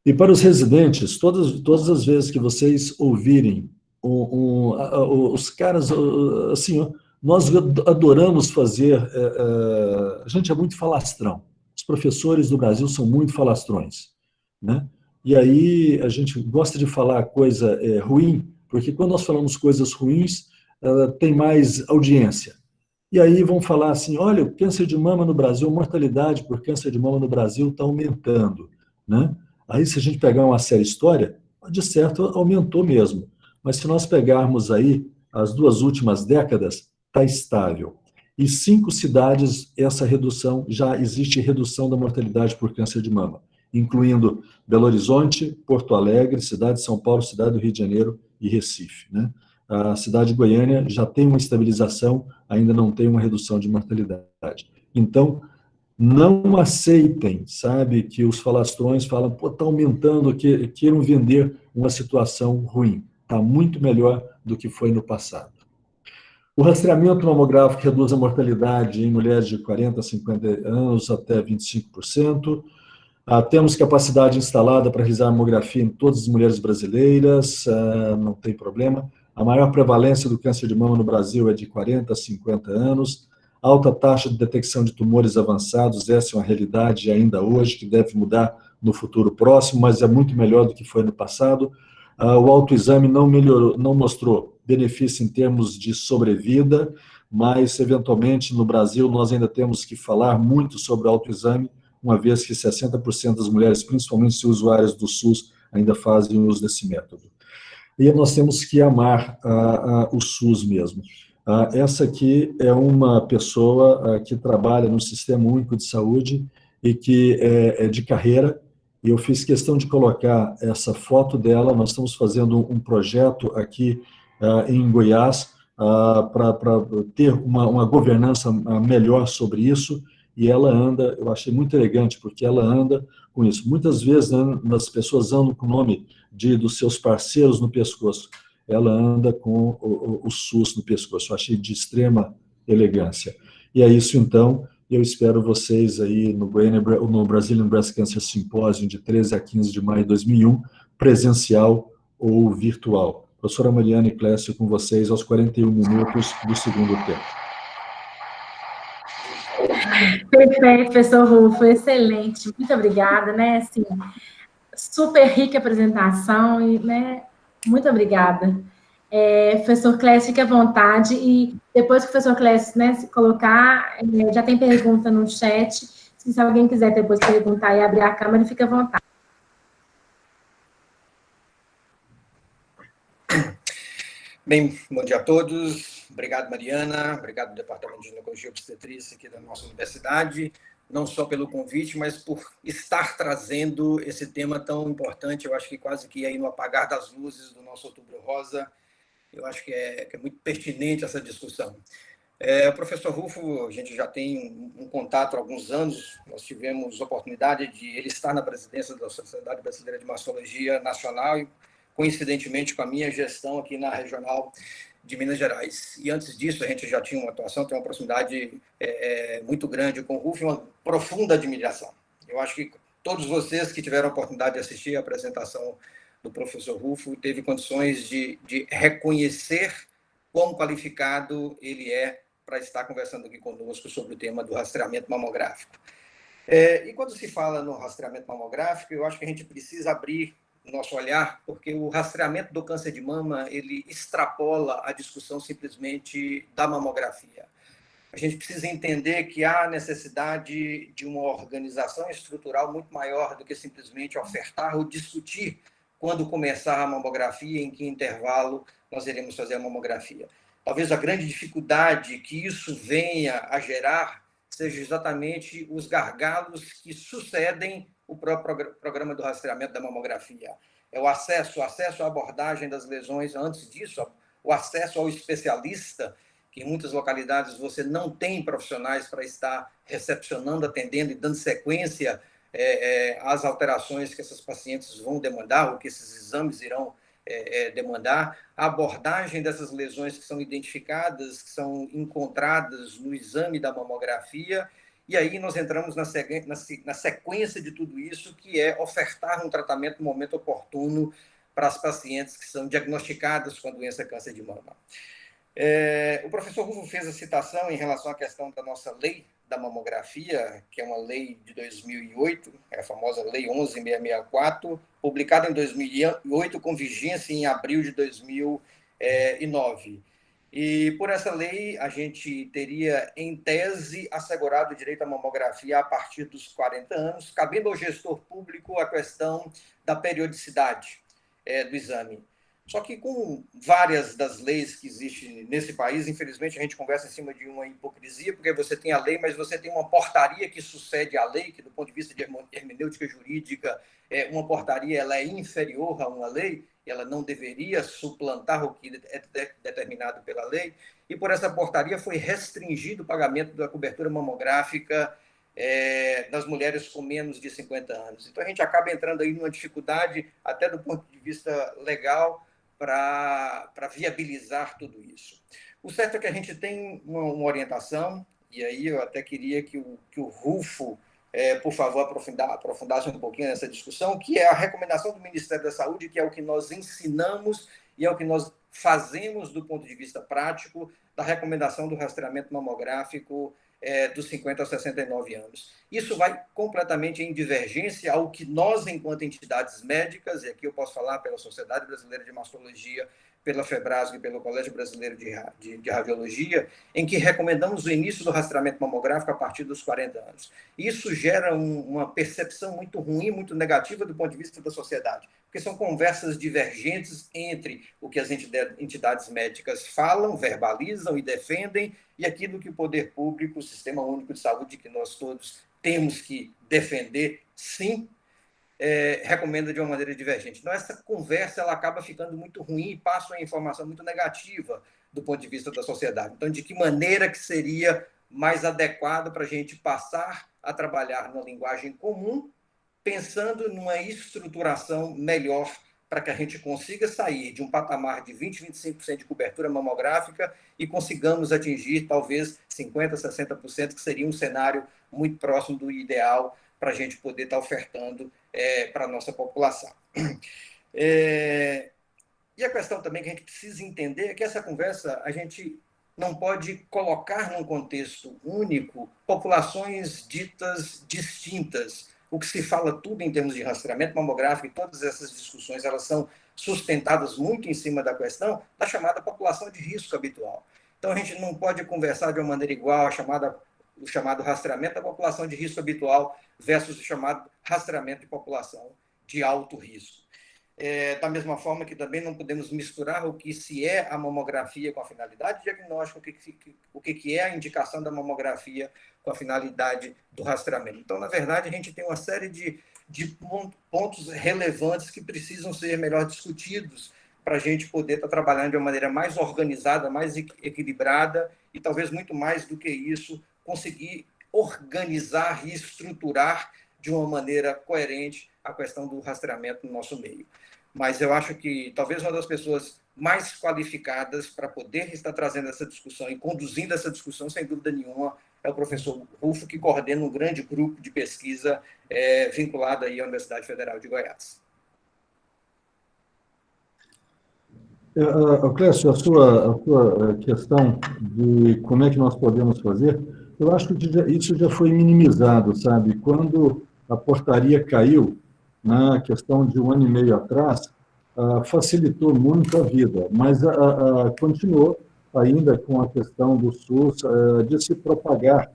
E para os residentes, todas as vezes que vocês ouvirem os caras, assim, nós adoramos fazer, a gente é muito falastrão. Os professores do Brasil são muito falastrões, né? E aí a gente gosta de falar coisa ruim, porque quando nós falamos coisas ruins, tem mais audiência. E aí vão falar assim, olha, o câncer de mama no Brasil, a mortalidade por câncer de mama no Brasil está aumentando, né? Aí se a gente pegar uma séria história, de certo aumentou mesmo. Mas se nós pegarmos aí as 2 últimas décadas, está estável. E 5 cidades, essa redução, já existe redução da mortalidade por câncer de mama, incluindo Belo Horizonte, Porto Alegre, cidade de São Paulo, cidade do Rio de Janeiro e Recife, né? A cidade de Goiânia já tem uma estabilização, ainda não tem uma redução de mortalidade. Então, não aceitem, sabe, que os falastrões falam, pô, está aumentando, queiram vender uma situação ruim. Está muito melhor do que foi no passado. O rastreamento mamográfico reduz a mortalidade em mulheres de 40 a 50 anos até 25%. Temos capacidade instalada para realizar mamografia em todas as mulheres brasileiras, não tem problema. A maior prevalência do câncer de mama no Brasil é de 40 a 50 anos. Alta taxa de detecção de tumores avançados, essa é uma realidade ainda hoje, que deve mudar no futuro próximo, mas é muito melhor do que foi no passado. O autoexame não mostrou benefício em termos de sobrevida, mas, eventualmente, no Brasil, nós ainda temos que falar muito sobre o autoexame, uma vez que 60% das mulheres, principalmente se usuárias do SUS, ainda fazem uso desse método. E nós temos que amar o SUS mesmo. Essa aqui é uma pessoa que trabalha no Sistema Único de Saúde e que é de carreira, e eu fiz questão de colocar essa foto dela. Nós estamos fazendo um projeto aqui em Goiás para ter uma governança melhor sobre isso, e ela anda, eu achei muito elegante, porque ela anda com isso. Muitas vezes, né, as pessoas andam com o nome dos seus parceiros no pescoço. ela anda com o SUS no pescoço. Eu achei de extrema elegância. E é isso, então. Eu espero vocês aí no Brazilian Breast Cancer Symposium, de 13 a 15 de maio de 2001, presencial ou virtual. Professora Mariane Clécio, com vocês aos 41 minutos do segundo tempo. Perfeito, professor Rufo, excelente. Muito obrigada, né? Assim, super rica apresentação e, né? Muito obrigada. Professor Clécio, fique à vontade e depois que o professor Clécio, né, se colocar, já tem pergunta no chat. Se alguém quiser depois perguntar e abrir a câmera, fique à vontade. Bem, bom dia a todos. Obrigado, Mariana. Obrigado, Departamento de Ginecologia e Obstetrícia aqui da nossa universidade, não só pelo convite, mas por estar trazendo esse tema tão importante. Eu acho que quase que aí no apagar das luzes do nosso Outubro Rosa, eu acho que é muito pertinente essa discussão. O professor Rufo, a gente já tem um contato há alguns anos, nós tivemos oportunidade de ele estar na presidência da Sociedade Brasileira de Mastologia Nacional e, coincidentemente, com a minha gestão aqui na Regional de Minas Gerais. E antes disso, a gente já tinha uma atuação, tem uma proximidade muito grande com o Rufo e uma profunda admiração. Eu acho que todos vocês que tiveram a oportunidade de assistir a apresentação do professor Rufo teve condições de reconhecer quão qualificado ele é para estar conversando aqui conosco sobre o tema do rastreamento mamográfico. E quando se fala no rastreamento mamográfico, eu acho que a gente precisa abrir o nosso olhar, porque o rastreamento do câncer de mama, ele extrapola a discussão simplesmente da mamografia. A gente precisa entender que há necessidade de uma organização estrutural muito maior do que simplesmente ofertar ou discutir quando começar a mamografia, em que intervalo nós iremos fazer a mamografia. Talvez a grande dificuldade que isso venha a gerar seja exatamente os gargalos que sucedem o próprio programa do rastreamento da mamografia. É o acesso à abordagem das lesões, antes disso, o acesso ao especialista, que em muitas localidades você não tem profissionais para estar recepcionando, atendendo e dando sequência às alterações que essas pacientes vão demandar, ou que esses exames irão demandar, a abordagem dessas lesões que são identificadas, que são encontradas no exame da mamografia, e aí nós entramos na sequência de tudo isso, que é ofertar um tratamento no momento oportuno para as pacientes que são diagnosticadas com a doença câncer de mama. O professor Rufo fez a citação em relação à questão da nossa lei da mamografia, que é uma lei de 2008, é a famosa Lei 11.664, publicada em 2008, com vigência em abril de 2009. E por essa lei, a gente teria, em tese, assegurado o direito à mamografia a partir dos 40 anos, cabendo ao gestor público a questão da periodicidade do exame. Só que com várias das leis que existem nesse país, infelizmente, a gente conversa em cima de uma hipocrisia, porque você tem a lei, mas você tem uma portaria que sucede à lei, que do ponto de vista de hermenêutica jurídica, uma portaria ela é inferior a uma lei, e ela não deveria suplantar o que é determinado pela lei, e por essa portaria foi restringido o pagamento da cobertura mamográfica das mulheres com menos de 50 anos. Então, a gente acaba entrando aí numa dificuldade, até do ponto de vista legal, para viabilizar tudo isso. O certo é que a gente tem uma orientação, e aí eu até queria que o Rufo, por favor, aprofundasse um pouquinho nessa discussão, que é a recomendação do Ministério da Saúde, que é o que nós ensinamos e é o que nós fazemos do ponto de vista prático da recomendação do rastreamento mamográfico dos 50 a 69 anos. Isso vai completamente em divergência ao que nós, enquanto entidades médicas, e aqui eu posso falar pela Sociedade Brasileira de Mastologia, pela FEBRASGO e pelo Colégio Brasileiro de Radiologia, em que recomendamos o início do rastreamento mamográfico a partir dos 40 anos. Isso gera uma percepção muito ruim, muito negativa do ponto de vista da sociedade, porque são conversas divergentes entre o que as entidades médicas falam, verbalizam e defendem, e aquilo que o poder público, o Sistema Único de Saúde, que nós todos temos que defender, sim, recomenda de uma maneira divergente. Então, essa conversa ela acaba ficando muito ruim e passa uma informação muito negativa do ponto de vista da sociedade. Então, de que maneira que seria mais adequado para a gente passar a trabalhar na linguagem comum, pensando numa estruturação melhor para que a gente consiga sair de um patamar de 20%, 25% de cobertura mamográfica e consigamos atingir talvez 50%, 60%, que seria um cenário muito próximo do ideal para a gente poder estar ofertando para a nossa população. E a questão também que a gente precisa entender é que essa conversa a gente não pode colocar num contexto único populações ditas distintas. O que se fala tudo em termos de rastreamento mamográfico, e todas essas discussões elas são sustentadas muito em cima da questão da chamada população de risco habitual. Então, a gente não pode conversar de uma maneira igual o chamado rastreamento da população de risco habitual versus o chamado rastreamento de população de alto risco. Da mesma forma que também não podemos misturar o que se é a mamografia com a finalidade diagnóstica, o que é a indicação da mamografia com a finalidade do rastreamento. Então, na verdade, a gente tem uma série de pontos relevantes que precisam ser melhor discutidos para a gente poder estar trabalhando de uma maneira mais organizada, mais equilibrada e, talvez, muito mais do que isso, conseguir organizar e estruturar de uma maneira coerente a questão do rastreamento no nosso meio. Mas eu acho que talvez uma das pessoas mais qualificadas para poder estar trazendo essa discussão e conduzindo essa discussão, sem dúvida nenhuma, é o professor Rulfo, que coordena um grande grupo de pesquisa vinculado aí à Universidade Federal de Goiás. Clécio, a sua questão de como é que nós podemos fazer, eu acho que isso já foi minimizado, sabe? Quando a portaria caiu, na questão de 1 ano e meio atrás, facilitou muito a vida, mas continuou ainda com a questão do SUS de se propagar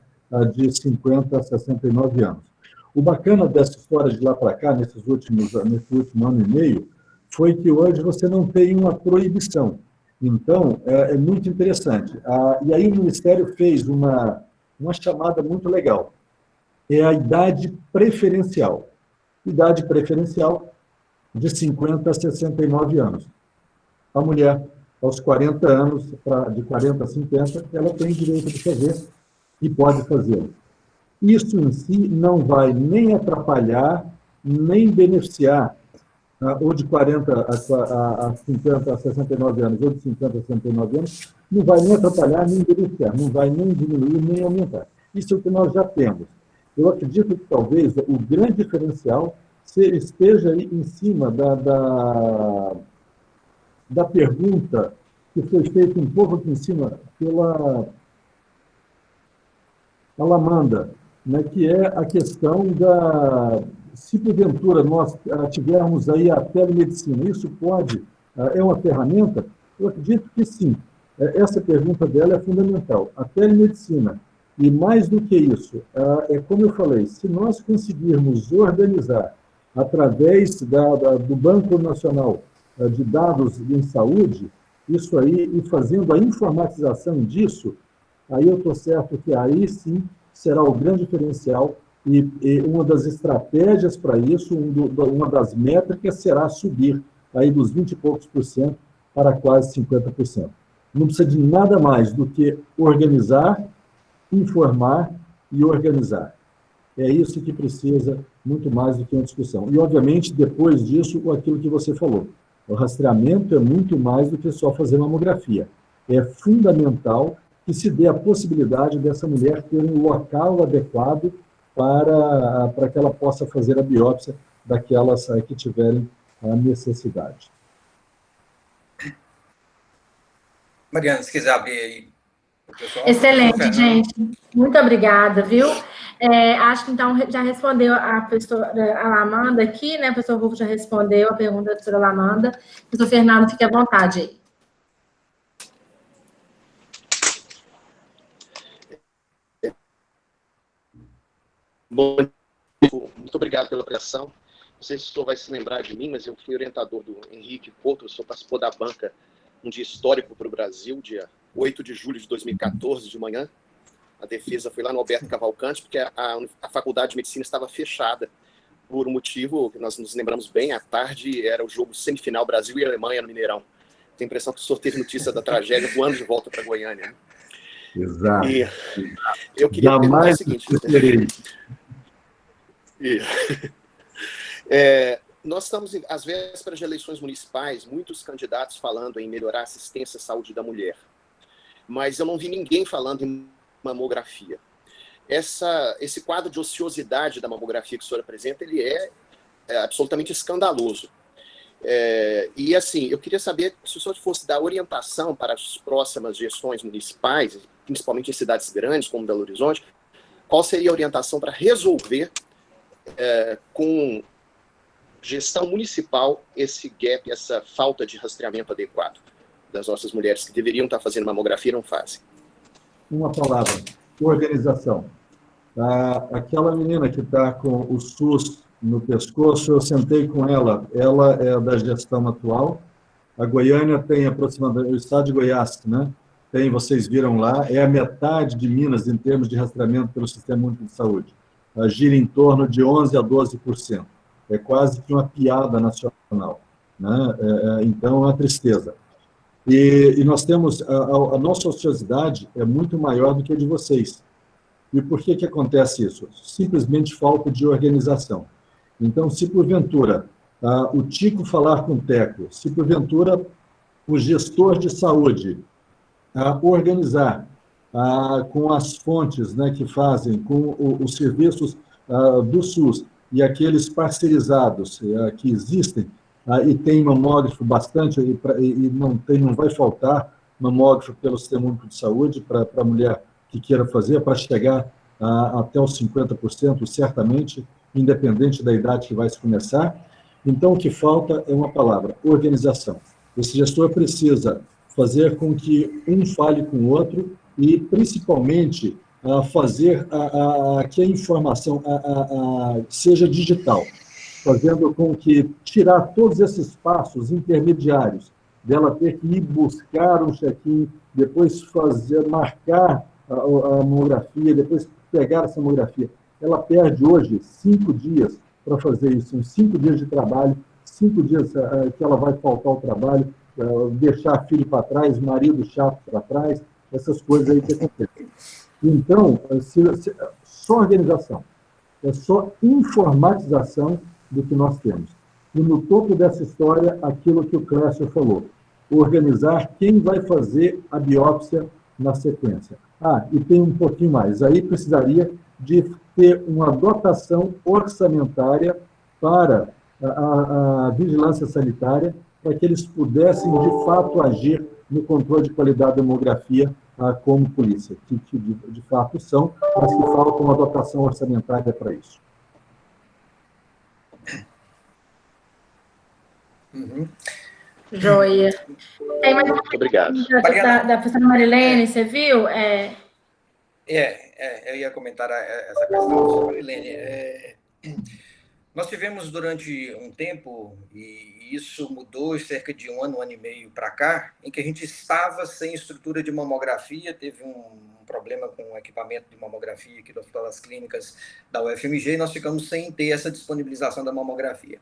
de 50 a 69 anos. O bacana dessa história de lá para cá, nesse último ano e meio, foi que hoje você não tem uma proibição. Então, é muito interessante. E aí o Ministério fez uma chamada muito legal. É a idade preferencial. Idade preferencial de 50 a 69 anos. A mulher, aos 40 anos, de 40 a 50, ela tem direito de fazer e pode fazê-lo. Isso em si não vai nem atrapalhar, nem beneficiar, ou de 40 a 50 a 69 anos, ou de 50 a 69 anos, não vai nem atrapalhar, nem beneficiar, não vai nem diminuir, nem aumentar. Isso é o que nós já temos. Eu acredito que talvez o grande diferencial esteja aí em cima da pergunta que foi feita um pouco aqui em cima pela Amanda, né, que é a questão se porventura nós tivermos aí a telemedicina, isso é uma ferramenta? Eu acredito que sim. Essa pergunta dela é fundamental. A telemedicina, e mais do que isso, como eu falei, se nós conseguirmos organizar através do Banco Nacional de Dados em Saúde, isso aí, e fazendo a informatização disso, aí eu estou certo que aí sim será o grande diferencial e uma das estratégias para isso, uma das métricas será subir aí dos 20 e poucos % para quase 50%. Não precisa de nada mais do que organizar, informar e organizar. É isso que precisa muito mais do que uma discussão. E, obviamente, depois disso, aquilo que você falou. O rastreamento é muito mais do que só fazer mamografia. É fundamental que se dê a possibilidade dessa mulher ter um local adequado para que ela possa fazer a biópsia daquelas que tiverem a necessidade. Mariana, se quiser abrir aí. Excelente, gente. Muito obrigada, viu? Acho que, então, já respondeu a professora Alamanda aqui, né? O professor Rulfo já respondeu a pergunta da professora Alamanda. Professor Fernando, fique à vontade aí. Bom, muito obrigado pela apresentação. Não sei se o senhor vai se lembrar de mim, mas eu fui orientador do Henrique Porto, o senhor participou da banca um dia histórico para o Brasil, dia 8 de julho de 2014, de manhã. A defesa foi lá no Alberto Cavalcante, porque a Faculdade de Medicina estava fechada por um motivo que nós nos lembramos bem. À tarde era o jogo semifinal Brasil e Alemanha no Mineirão. Tenho a impressão que o senhor teve notícia da tragédia voando de volta para Goiânia. Né? Exato. E eu queria perguntar o seguinte. Nós estamos às vésperas de eleições municipais, muitos candidatos falando em melhorar a assistência à saúde da mulher, mas eu não vi ninguém falando em mamografia. Esse quadro de ociosidade da mamografia que o senhor apresenta, ele é absolutamente escandaloso. E assim, eu queria saber se o senhor fosse dar orientação para as próximas gestões municipais, principalmente em cidades grandes como Belo Horizonte, qual seria a orientação para resolver com gestão municipal esse gap, essa falta de rastreamento adequado das nossas mulheres que deveriam estar fazendo mamografia e não fazem? Uma palavra: organização. Aquela menina que está com o SUS no pescoço, eu sentei com ela é da gestão atual. A Goiânia tem aproximadamente, o estado de Goiás, né? Tem, vocês viram lá, é a metade de Minas em termos de rastreamento pelo Sistema Único de Saúde. Gira em torno de 11% a 12%. É quase que uma piada nacional, né? Então, é uma tristeza. E nós temos, a nossa ociosidade é muito maior do que a de vocês. E por que acontece isso? Simplesmente falta de organização. Então, se porventura o Tico falar com o Teco, se porventura o gestor de saúde organizar com as fontes, né, que fazem, com os serviços do SUS e aqueles parceirizados que existem, e tem mamógrafo bastante, e não vai faltar mamógrafo pelo Sistema Único de Saúde para a mulher que queira fazer, para chegar até os 50%, certamente, independente da idade que vai se começar. Então, o que falta é uma palavra: organização. Esse gestor precisa fazer com que um fale com o outro e, principalmente, fazer que a informação seja digital, fazendo com que tirar todos esses passos intermediários dela ter que ir buscar um check-in, depois marcar a mamografia, depois pegar essa mamografia. Ela perde hoje 5 dias para fazer isso, uns 5 dias de trabalho, 5 dias que ela vai faltar ao trabalho, deixar filho para trás, marido chato para trás, essas coisas aí que acontecem. Então, só organização, é só informatização do que nós temos. E no topo dessa história, aquilo que o Clécio falou: organizar quem vai fazer a biópsia na sequência. E tem um pouquinho mais. Aí precisaria de ter uma dotação orçamentária para a vigilância sanitária, para que eles pudessem, de fato, agir no controle de qualidade da demografia como polícia, que de fato são, mas que falta uma dotação orçamentária para isso. Joia. Tem mais uma Obrigado. da professora Marilene, você viu? Eu ia comentar essa questão, professora Marilene. Nós tivemos durante um tempo, e isso mudou cerca de um ano e meio para cá, em que a gente estava sem estrutura de mamografia, teve um problema com o equipamento de mamografia aqui do Hospital das Clínicas da UFMG, e nós ficamos sem ter essa disponibilização da mamografia.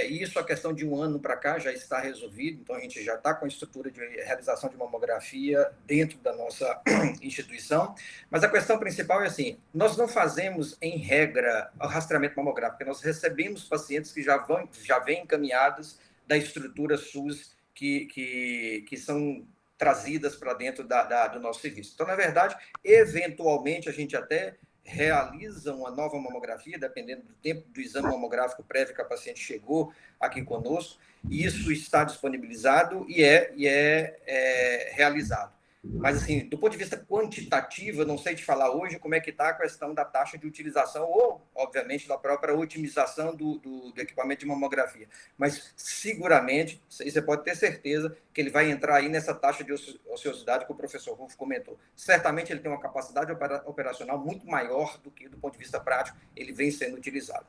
Isso, a questão de um ano para cá, já está resolvido, então a gente já está com a estrutura de realização de mamografia dentro da nossa instituição, mas a questão principal é assim: nós não fazemos, em regra, o rastreamento mamográfico, porque nós recebemos pacientes que já vêm encaminhados da estrutura SUS que são trazidas para dentro do nosso serviço. Então, na verdade, eventualmente, a gente até realiza uma nova mamografia, dependendo do tempo do exame mamográfico prévio que a paciente chegou aqui conosco, e isso está disponibilizado e é realizado. Mas, assim, do ponto de vista quantitativo, eu não sei te falar hoje como é que está a questão da taxa de utilização ou, obviamente, da própria otimização do equipamento de mamografia. Mas, seguramente, isso aí você pode ter certeza que ele vai entrar aí nessa taxa de ociosidade que o professor Rufo comentou. Certamente ele tem uma capacidade operacional muito maior do que, do ponto de vista prático, ele vem sendo utilizado.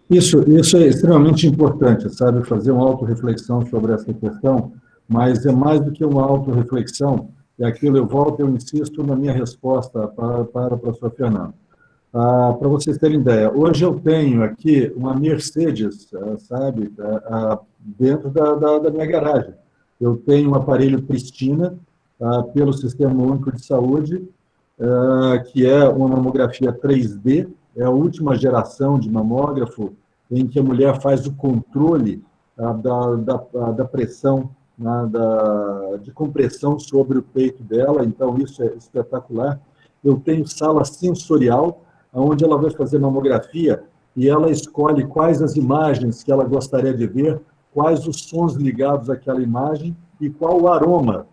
Isso é extremamente importante, sabe, fazer uma autorreflexão sobre essa questão, mas é mais do que uma autorreflexão, é aquilo, eu insisto na minha resposta para o professor Fernando. Para vocês terem ideia, hoje eu tenho aqui uma Mercedes, sabe, dentro da minha garagem. Eu tenho um aparelho Pristina, pelo Sistema Único de Saúde, que é uma mamografia 3D, é a última geração de mamógrafo em que a mulher faz o controle da pressão, né, de compressão sobre o peito dela, então isso é espetacular. Eu tenho sala sensorial, onde ela vai fazer mamografia e ela escolhe quais as imagens que ela gostaria de ver, quais os sons ligados àquela imagem e qual o aroma,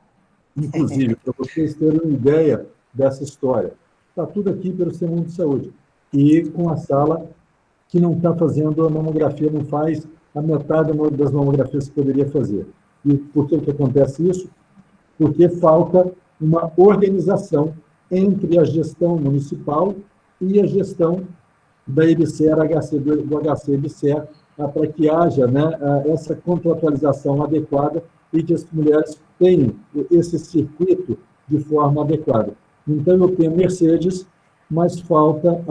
inclusive, para vocês terem uma ideia dessa história. Está tudo aqui pelo Sistema Único de Saúde. E com a sala que não está fazendo a mamografia, não faz a metade das mamografias que poderia fazer. E por que acontece isso? Porque falta uma organização entre a gestão municipal e a gestão da EBSER, do HC EBSER, para que haja, né, essa contratualização adequada e que as mulheres tenham esse circuito de forma adequada. Então, eu tenho Mercedes, mas falta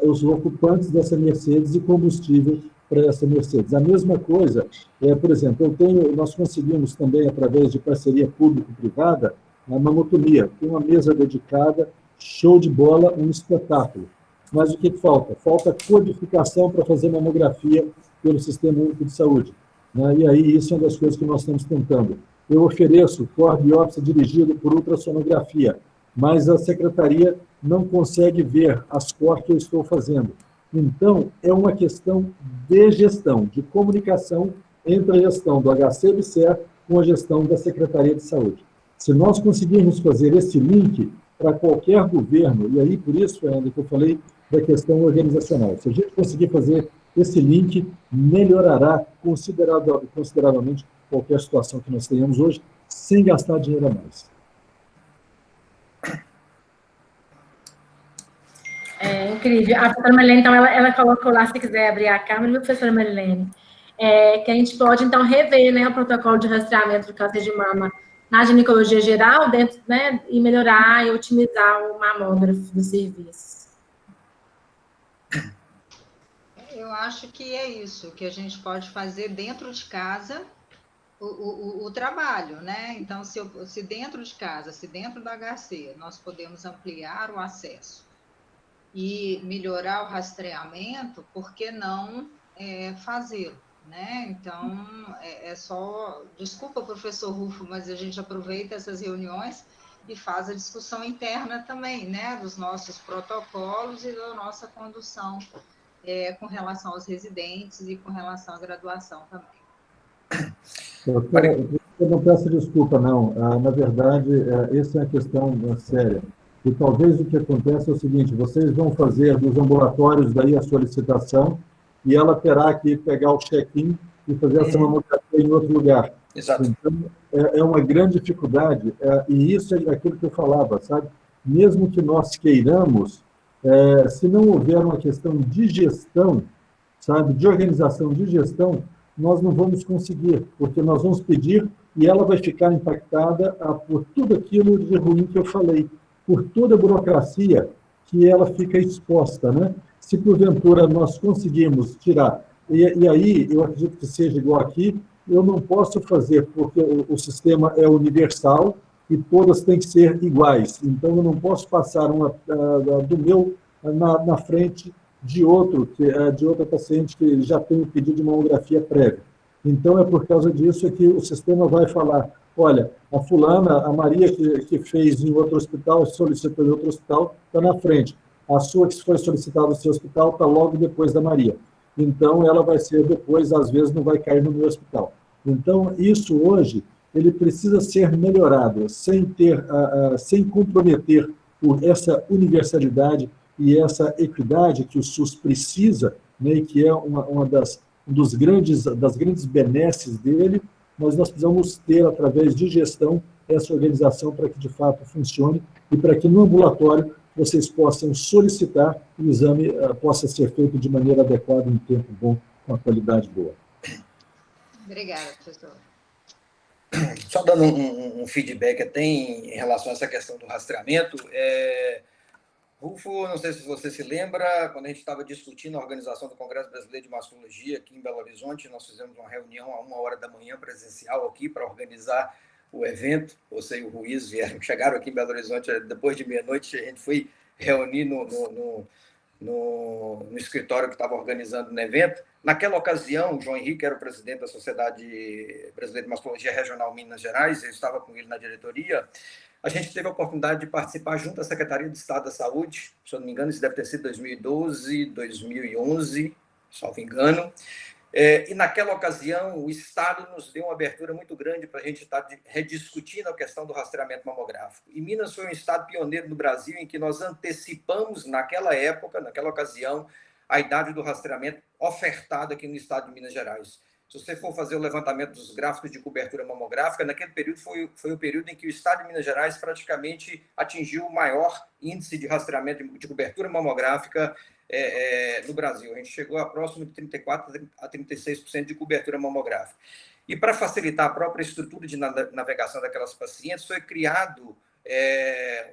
os ocupantes dessa Mercedes e combustível para essa Mercedes. A mesma coisa, por exemplo, nós conseguimos também, através de parceria público-privada, a mamotomia. Tem uma mesa dedicada, show de bola, um espetáculo. Mas o que falta? Falta codificação para fazer mamografia pelo Sistema Único de Saúde. Né? E aí, isso é uma das coisas que nós estamos tentando. Eu ofereço cor-biópsia dirigido por ultrassonografia, mas a secretaria não consegue ver as cor que eu estou fazendo. Então, é uma questão de gestão, de comunicação entre a gestão do HC-EBSER com a gestão da Secretaria de Saúde. Se nós conseguirmos fazer esse link para qualquer governo, e aí por isso, Fernando, que eu falei da questão organizacional, se a gente conseguir fazer esse link, melhorará consideravelmente qualquer situação que nós tenhamos hoje, sem gastar dinheiro a mais. É incrível. A professora Marilene, então, ela colocou lá, se quiser abrir a câmera, viu, professora Marilene? Que a gente pode, então, rever, né, o protocolo de rastreamento do câncer de mama na ginecologia geral, dentro, né, e melhorar e otimizar o mamógrafo do serviço. Eu acho que é isso que a gente pode fazer dentro de casa, o trabalho, né? Então, se dentro de casa, se dentro da HC, nós podemos ampliar o acesso e melhorar o rastreamento, por que não fazê-lo, né? Então, é só... Desculpa, professor Rufo, mas a gente aproveita essas reuniões e faz a discussão interna também, né? Dos nossos protocolos e da nossa condução com relação aos residentes e com relação à graduação também. Eu não peço desculpa, não. Na verdade, essa é uma questão séria. E talvez o que acontece é o seguinte, vocês vão fazer dos ambulatórios daí a solicitação e ela terá que pegar o check-in e fazer essa mamografia em outro lugar. Exato. Então, é uma grande dificuldade, e isso é aquilo que eu falava, sabe? Mesmo que nós queiramos, se não houver uma questão de gestão, sabe, de organização de gestão, nós não vamos conseguir, porque nós vamos pedir e ela vai ficar impactada por tudo aquilo de ruim que eu falei, por toda a burocracia que ela fica exposta, né? Se porventura nós conseguirmos tirar, e aí eu acredito que seja igual aqui, eu não posso fazer, porque o sistema é universal e todas têm que ser iguais. Então, eu não posso passar do meu na frente de outra paciente que já tem o pedido de mamografia prévia. Então, é por causa disso que o sistema vai falar, olha, a fulana, a Maria que fez em outro hospital, solicitou em outro hospital, está na frente. A sua que foi solicitada no seu hospital está logo depois da Maria. Então, ela vai ser depois, às vezes, não vai cair no meu hospital. Então, isso hoje, ele precisa ser melhorado, sem comprometer essa universalidade e essa equidade que o SUS precisa, né, e que é uma das grandes benesses dele, mas nós precisamos ter, através de gestão, essa organização para que, de fato, funcione e para que, no ambulatório, vocês possam solicitar e o exame possa ser feito de maneira adequada, em tempo bom, com a qualidade boa. Obrigada, professor. Só dando um feedback até em relação a essa questão do rastreamento, Rufo, não sei se você se lembra, quando a gente estava discutindo a organização do Congresso Brasileiro de Mastologia aqui em Belo Horizonte, nós fizemos uma reunião a 1h da manhã presencial aqui para organizar o evento. Você e o Ruiz chegaram aqui em Belo Horizonte depois de meia-noite, a gente foi reunir no escritório que estava organizando o evento. Naquela ocasião, o João Henrique era o presidente da Sociedade Brasileira de Mastologia Regional Minas Gerais, eu estava com ele na diretoria. A gente teve a oportunidade de participar junto à Secretaria de Estado da Saúde, se eu não me engano, isso deve ter sido 2012, 2011, salvo engano. E naquela ocasião, o Estado nos deu uma abertura muito grande para a gente estar rediscutindo a questão do rastreamento mamográfico. E Minas foi um estado pioneiro no Brasil em que nós antecipamos, naquela época, naquela ocasião, a idade do rastreamento ofertado aqui no estado de Minas Gerais. Se você for fazer o levantamento dos gráficos de cobertura mamográfica, naquele período foi o período em que o estado de Minas Gerais praticamente atingiu o maior índice de rastreamento de cobertura mamográfica no Brasil. A gente chegou a próximo de 34% a 36% de cobertura mamográfica. E para facilitar a própria estrutura de navegação daquelas pacientes, foi criado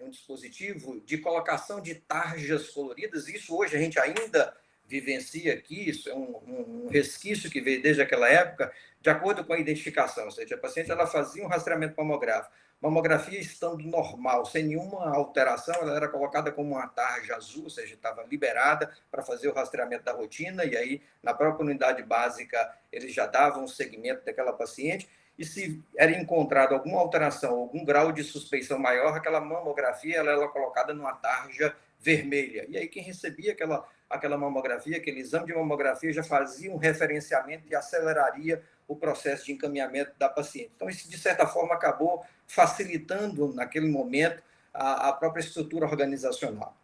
um dispositivo de colocação de tarjas coloridas. Isso hoje a gente ainda vivencia aqui, isso é um resquício que veio desde aquela época, de acordo com a identificação. Ou seja, a paciente ela fazia um rastreamento mamográfico. Mamografia estando normal, sem nenhuma alteração, ela era colocada como uma tarja azul, ou seja, estava liberada para fazer o rastreamento da rotina, e aí, na própria unidade básica, eles já davam o segmento daquela paciente, e se era encontrado alguma alteração, algum grau de suspeição maior, aquela mamografia ela era colocada numa tarja vermelha. E aí, quem recebia aquela mamografia, aquele exame de mamografia, já fazia um referenciamento e aceleraria o processo de encaminhamento da paciente. Então, isso, de certa forma, acabou facilitando, naquele momento, a própria estrutura organizacional.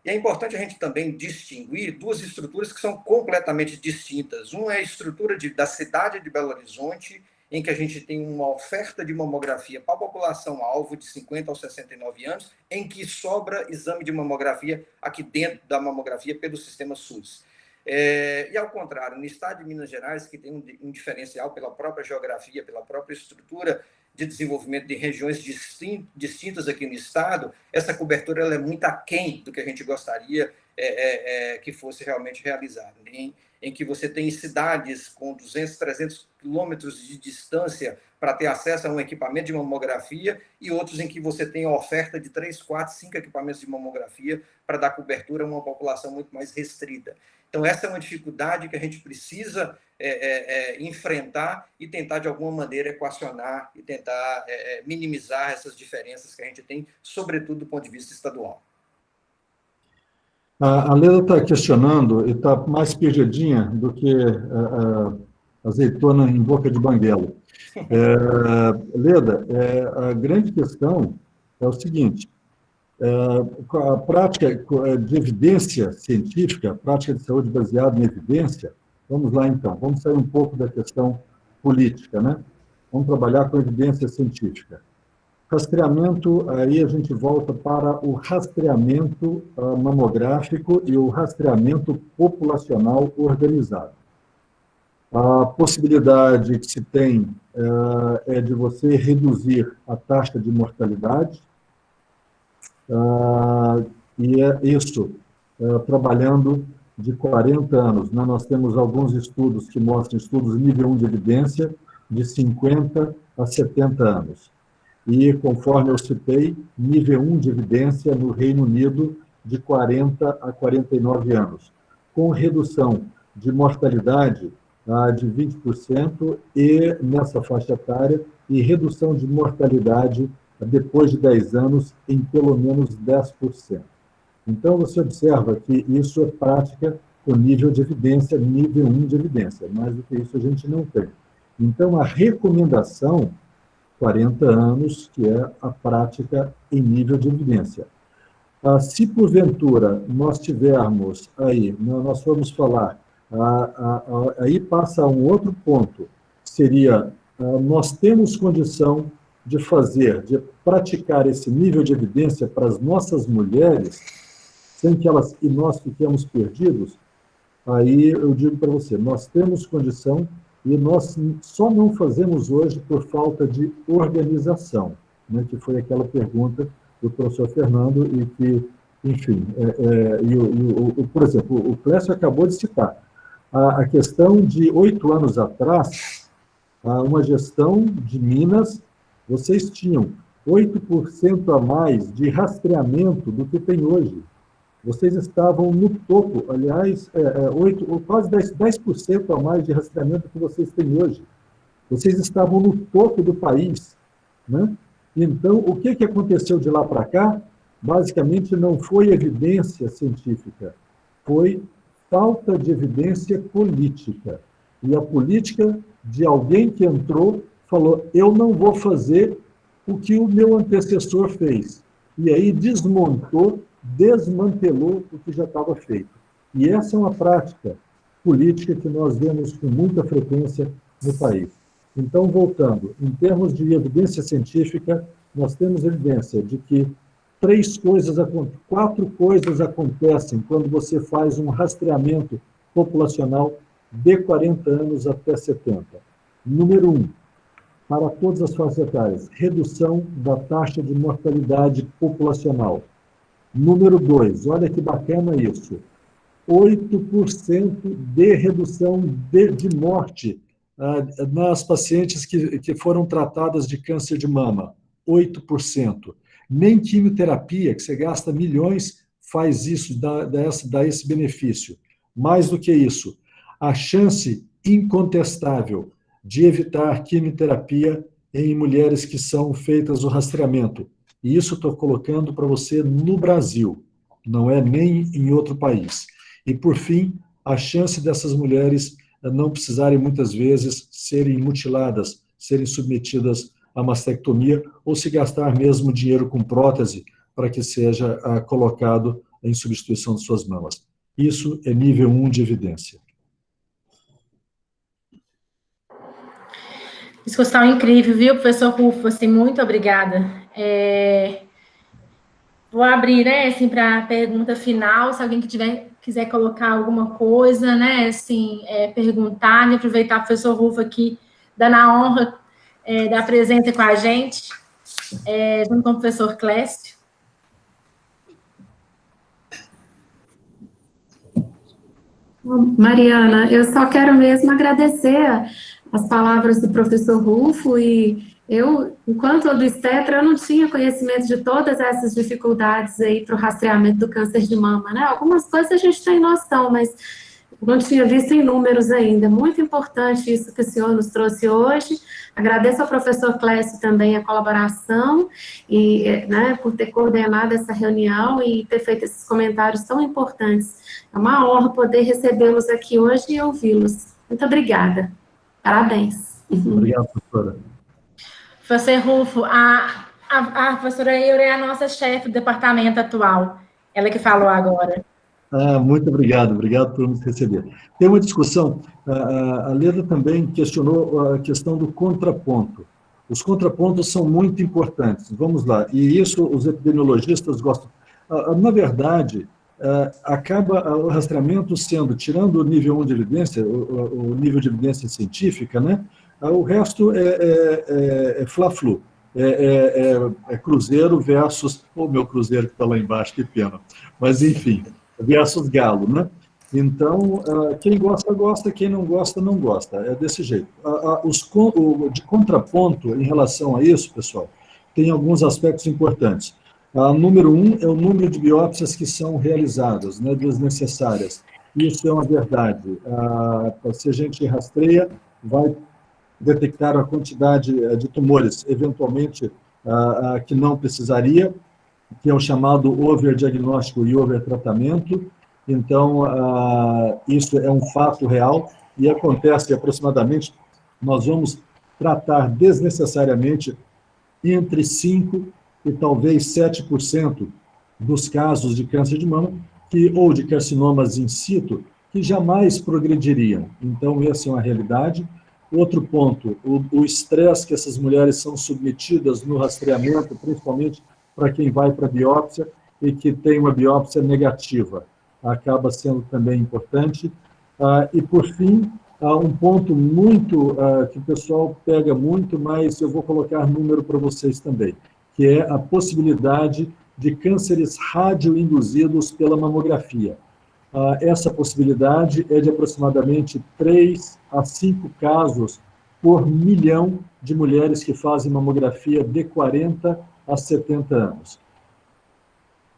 E é importante a gente também distinguir duas estruturas que são completamente distintas. Uma é a estrutura da cidade de Belo Horizonte, em que a gente tem uma oferta de mamografia para a população-alvo de 50 aos 69 anos, em que sobra exame de mamografia aqui dentro da mamografia pelo sistema SUS. E, ao contrário, no estado de Minas Gerais, que tem um diferencial pela própria geografia, pela própria estrutura de desenvolvimento de regiões distintas aqui no estado, essa cobertura ela é muito aquém do que a gente gostaria que fosse realmente realizado. Em que você tem cidades com 200, 300 quilômetros de distância para ter acesso a um equipamento de mamografia e outros em que você tem a oferta de 3, 4, 5 equipamentos de mamografia para dar cobertura a uma população muito mais restrita. Então, essa é uma dificuldade que a gente precisa enfrentar e tentar, de alguma maneira, equacionar e tentar minimizar essas diferenças que a gente tem, sobretudo do ponto de vista estadual. A Leda está questionando e está mais perdidinha do que azeitona em boca de banguela. Leda, a grande questão é o seguinte, a prática de evidência científica, a prática de saúde baseada em evidência, vamos lá então, vamos sair um pouco da questão política, né? Vamos trabalhar com evidência científica. Rastreamento, aí a gente volta para o rastreamento mamográfico e o rastreamento populacional organizado. A possibilidade que se tem é de você reduzir a taxa de mortalidade, e é isso, trabalhando de 40 anos. Né? Nós temos alguns estudos que mostram, estudos nível 1 de evidência, de 50 a 70 anos. E, conforme eu citei, nível 1 de evidência no Reino Unido, de 40 a 49 anos, com redução de mortalidade de 20% e nessa faixa etária, e redução de mortalidade depois de 10 anos em pelo menos 10%. Então, você observa que isso é prática com nível de evidência, nível 1 de evidência. Mais do que isso a gente não tem. Então, a recomendação, 40 anos, que é a prática em nível de evidência. Se, porventura, nós tivermos aí, nós formos falar, aí passa um outro ponto, seria, nós temos condição de praticar esse nível de evidência para as nossas mulheres, sem que elas e nós fiquemos perdidos, aí eu digo para você, nós temos condição e nós só não fazemos hoje por falta de organização, né, que foi aquela pergunta do professor Fernando e que, enfim, por exemplo, o Clécio acabou de citar, a questão de 8 anos atrás, uma gestão de Minas, vocês tinham 8% a mais de rastreamento do que tem hoje. Vocês estavam no topo, aliás, quase 10% a mais de rastreamento que vocês têm hoje. Vocês estavam no topo do país, né? Então, o que aconteceu de lá para cá? Basicamente, não foi evidência científica, foi falta de evidência política. E a política de alguém que entrou falou, eu não vou fazer o que o meu antecessor fez. E aí desmantelou o que já estava feito. E essa é uma prática política que nós vemos com muita frequência no país. Então, voltando, em termos de evidência científica, nós temos evidência de que 4 coisas acontecem quando você faz um rastreamento populacional de 40 anos até 70. Número 1, para todas as faixas etárias, redução da taxa de mortalidade populacional. Número 2, olha que bacana isso, 8% de redução de morte nas pacientes que foram tratadas de câncer de mama, 8%. Nem quimioterapia, que você gasta milhões, faz isso, dá esse benefício. Mais do que isso, a chance incontestável de evitar quimioterapia em mulheres que são feitas o rastreamento. E isso estou colocando para você no Brasil, não é nem em outro país. E, por fim, a chance dessas mulheres não precisarem, muitas vezes, serem mutiladas, serem submetidas a mastectomia, ou se gastar mesmo dinheiro com prótese para que seja colocado em substituição de suas mamas. Isso é nível 1 de evidência. Discussão incrível, viu, professor Rufo? Assim, muito obrigada. Vou abrir, né, assim, para a pergunta final, se alguém quiser colocar alguma coisa, né, assim, perguntar, e aproveitar o professor Rufo aqui, dando a honra da presença com a gente, junto com o professor Clécio. Mariana, eu só quero mesmo agradecer as palavras do professor Rufo, e eu, enquanto obstetra, eu não tinha conhecimento de todas essas dificuldades aí para o rastreamento do câncer de mama, né? Algumas coisas a gente tem noção, mas não tinha visto em números ainda. Muito importante isso que o senhor nos trouxe hoje. Agradeço ao professor Clécio também a colaboração e, né, por ter coordenado essa reunião e ter feito esses comentários tão importantes. É uma honra poder recebê-los aqui hoje e ouvi-los. Muito obrigada. Parabéns. Obrigado, professora. Professor Rufo, a professora Eure é a nossa chefe do departamento atual. Ela que falou agora. Muito obrigado por nos receber. Tem uma discussão, a Leda também questionou a questão do contraponto. Os contrapontos são muito importantes, vamos lá, e isso os epidemiologistas gostam. Na verdade, acaba o rastreamento sendo, tirando o nível 1 de evidência, o nível de evidência científica, né? O resto é fla-flu, é Cruzeiro versus, o meu Cruzeiro que está lá embaixo, que pena, mas enfim, versus Galo, né? Então, quem gosta, gosta, quem não gosta, não gosta, é desse jeito. De contraponto em relação a isso, pessoal, tem alguns aspectos importantes. Número 1 é o número de biópsias que são realizadas, né, desnecessárias. Isso é uma verdade. Se a gente rastreia, vai detectar a quantidade de tumores, eventualmente, que não precisaria, que é o chamado overdiagnóstico e overtratamento. Então, isso é um fato real e acontece aproximadamente, nós vamos tratar desnecessariamente entre 5% e talvez 7% dos casos de câncer de mama ou de carcinomas in situ que jamais progrediriam. Então, essa é uma realidade. Outro ponto, o estresse que essas mulheres são submetidas no rastreamento, principalmente para quem vai para a biópsia e que tem uma biópsia negativa, acaba sendo também importante. E, por fim, um ponto muito que o pessoal pega muito, mas eu vou colocar número para vocês também, que é a possibilidade de cânceres radioinduzidos pela mamografia. Essa possibilidade é de aproximadamente 3 a 5 casos por milhão de mulheres que fazem mamografia de 40 a 70 anos.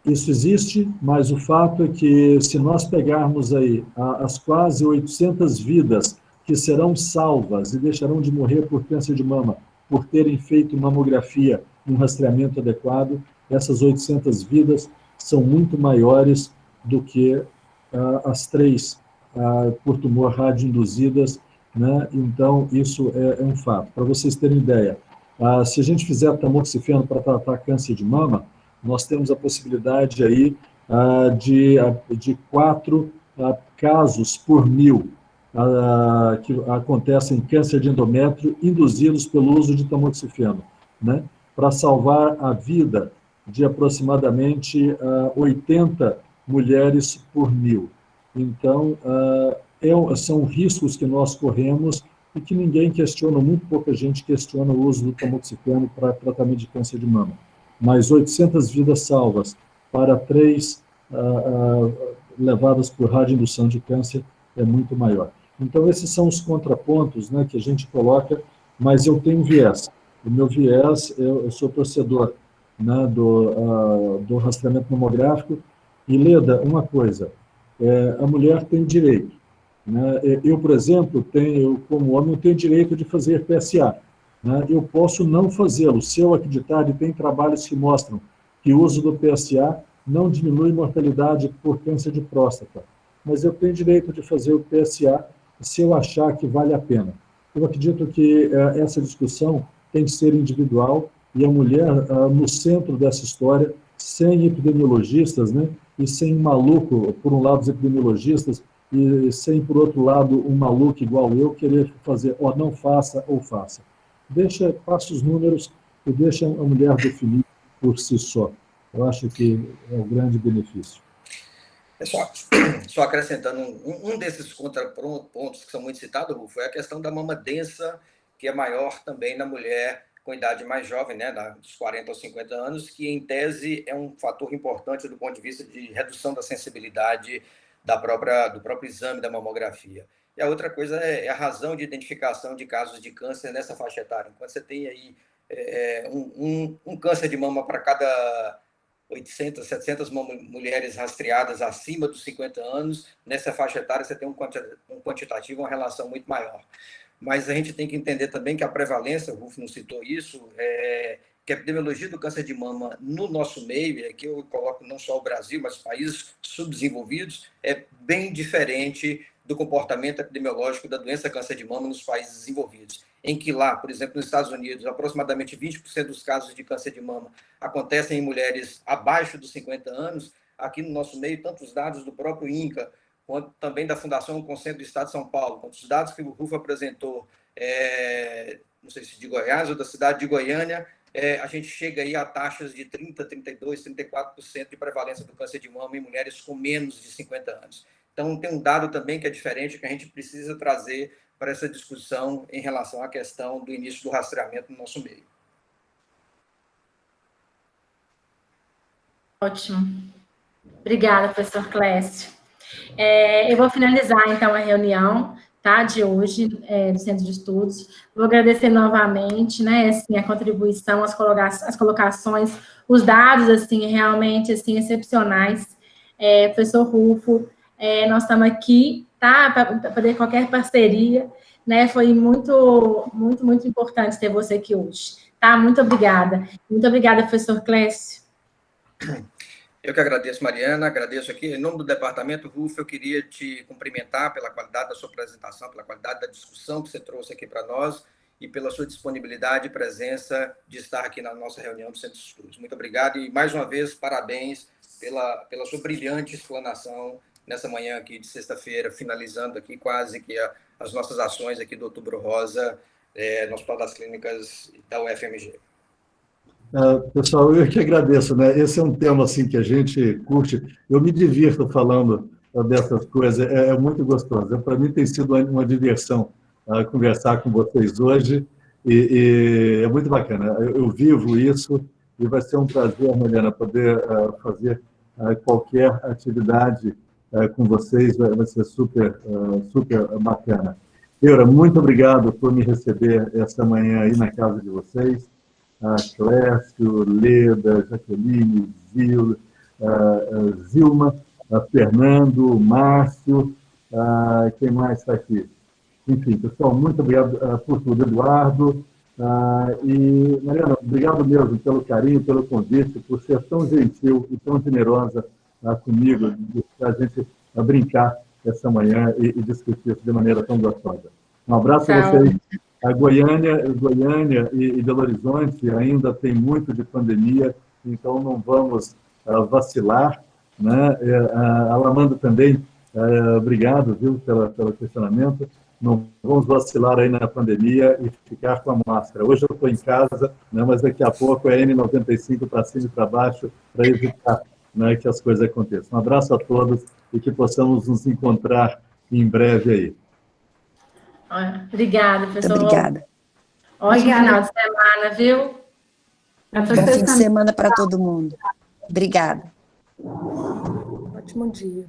Isso existe, mas o fato é que, se nós pegarmos aí as quase 800 vidas que serão salvas e deixarão de morrer por câncer de mama, por terem feito mamografia, um rastreamento adequado, essas 800 vidas são muito maiores do que as 3 por tumor radioinduzidas, né? Então, isso é um fato. Para vocês terem ideia, se a gente fizer tamoxifeno para tratar câncer de mama, nós temos a possibilidade aí de 4 casos por 1000 que acontecem em câncer de endométrio induzidos pelo uso de tamoxifeno, né? Para salvar a vida de aproximadamente 80 mulheres por 1000. Então, são riscos que nós corremos e que ninguém questiona, muito pouca gente questiona o uso do tamoxifeno para tratamento de câncer de mama. Mas 800 vidas salvas para 3 levadas por radioindução de câncer é muito maior. Então, esses são os contrapontos, né, que a gente coloca, mas eu tenho viés. O meu viés, eu sou torcedor, né, do rastreamento mamográfico. E, Leda, uma coisa, a mulher tem direito, né? Eu, por exemplo, como homem, eu tenho direito de fazer PSA. Né? Eu posso não fazê-lo, se eu acreditar, e tem trabalhos que mostram que o uso do PSA não diminui mortalidade por câncer de próstata. Mas eu tenho direito de fazer o PSA se eu achar que vale a pena. Eu acredito que essa discussão tem que ser individual e a mulher no centro dessa história, sem epidemiologistas, né? E sem um maluco, por um lado, os epidemiologistas, e sem, por outro lado, um maluco igual eu querer fazer, não faça ou faça. Passa os números e deixa a mulher definir por si só. Eu acho que é o grande benefício. Só acrescentando, um desses contrapontos que são muito citados, Rufo, é a questão da mama densa, que é maior também na mulher com idade mais jovem, né, dos 40 aos 50 anos, que, em tese, é um fator importante do ponto de vista de redução da sensibilidade do próprio exame da mamografia. E a outra coisa é a razão de identificação de casos de câncer nessa faixa etária. Enquanto você tem aí um câncer de mama para cada 800, 700 mulheres rastreadas acima dos 50 anos, nessa faixa etária você tem um quantitativo, uma relação muito maior. Mas a gente tem que entender também que a prevalência, o Rufo não citou isso, que a epidemiologia do câncer de mama no nosso meio, e aqui eu coloco não só o Brasil, mas os países subdesenvolvidos, é bem diferente do comportamento epidemiológico da doença câncer de mama nos países desenvolvidos, em que lá, por exemplo, nos Estados Unidos, aproximadamente 20% dos casos de câncer de mama acontecem em mulheres abaixo dos 50 anos. Aqui no nosso meio, tanto os dados do próprio INCA, quanto também da Fundação Conselho do Estado de São Paulo, quanto os dados que o Rufo apresentou, não sei se de Goiás ou da cidade de Goiânia, a gente chega aí a taxas de 30%, 32%, 34% de prevalência do câncer de mama em mulheres com menos de 50 anos. Então, tem um dado também que é diferente, que a gente precisa trazer para essa discussão em relação à questão do início do rastreamento no nosso meio. Ótimo. Obrigada, professor Clécio. Eu vou finalizar, então, a reunião, tá, de hoje, do Centro de Estudos. Vou agradecer novamente, né, assim, a contribuição, as colocações, os dados, assim, realmente, assim, excepcionais. Professor Rufo, nós estamos aqui, tá, para poder qualquer parceria, né, foi muito, muito, muito importante ter você aqui hoje, tá? Muito obrigada. Muito obrigada, professor Clécio. Eu que agradeço, Mariana, agradeço aqui. Em nome do Departamento, Rufo, eu queria te cumprimentar pela qualidade da sua apresentação, pela qualidade da discussão que você trouxe aqui para nós e pela sua disponibilidade e presença de estar aqui na nossa reunião do Centro de Estudos. Muito obrigado e, mais uma vez, parabéns pela sua brilhante explanação nessa manhã aqui de sexta-feira, finalizando aqui quase que as nossas ações aqui do Outubro Rosa, no Hospital das Clínicas da UFMG. Pessoal, eu que agradeço, né? Esse é um tema assim que a gente curte. Eu me divirto falando dessas coisas, é muito gostoso. Para mim tem sido uma diversão conversar com vocês hoje e é muito bacana. Eu vivo isso e vai ser um prazer, Mariana, poder fazer qualquer atividade com vocês, vai ser super, super bacana. Eura, muito obrigado por me receber essa manhã aí na casa de vocês. Clécio, Leda, Jaqueline, Zil, Zilma, Fernando, Márcio, quem mais está aqui? Enfim, pessoal, muito obrigado por tudo, Eduardo. E, Mariana, obrigado mesmo pelo carinho, pelo convite, por ser tão gentil e tão generosa comigo, para a gente brincar essa manhã e discutir isso de maneira tão gostosa. Um abraço a vocês. A Goiânia e Belo Horizonte ainda tem muito de pandemia, então não vamos vacilar, né? A Lamanda também, obrigado, viu, pelo questionamento. Não vamos vacilar aí na pandemia e ficar com a máscara. Hoje eu estou em casa, né, mas daqui a pouco é N95 para cima e para baixo, para evitar, né, que as coisas aconteçam. Um abraço a todos e que possamos nos encontrar em breve aí. Obrigada, pessoal. Muito obrigada. Ótimo final de semana, viu? Bom fim de semana para todo mundo. Obrigada. Ótimo dia.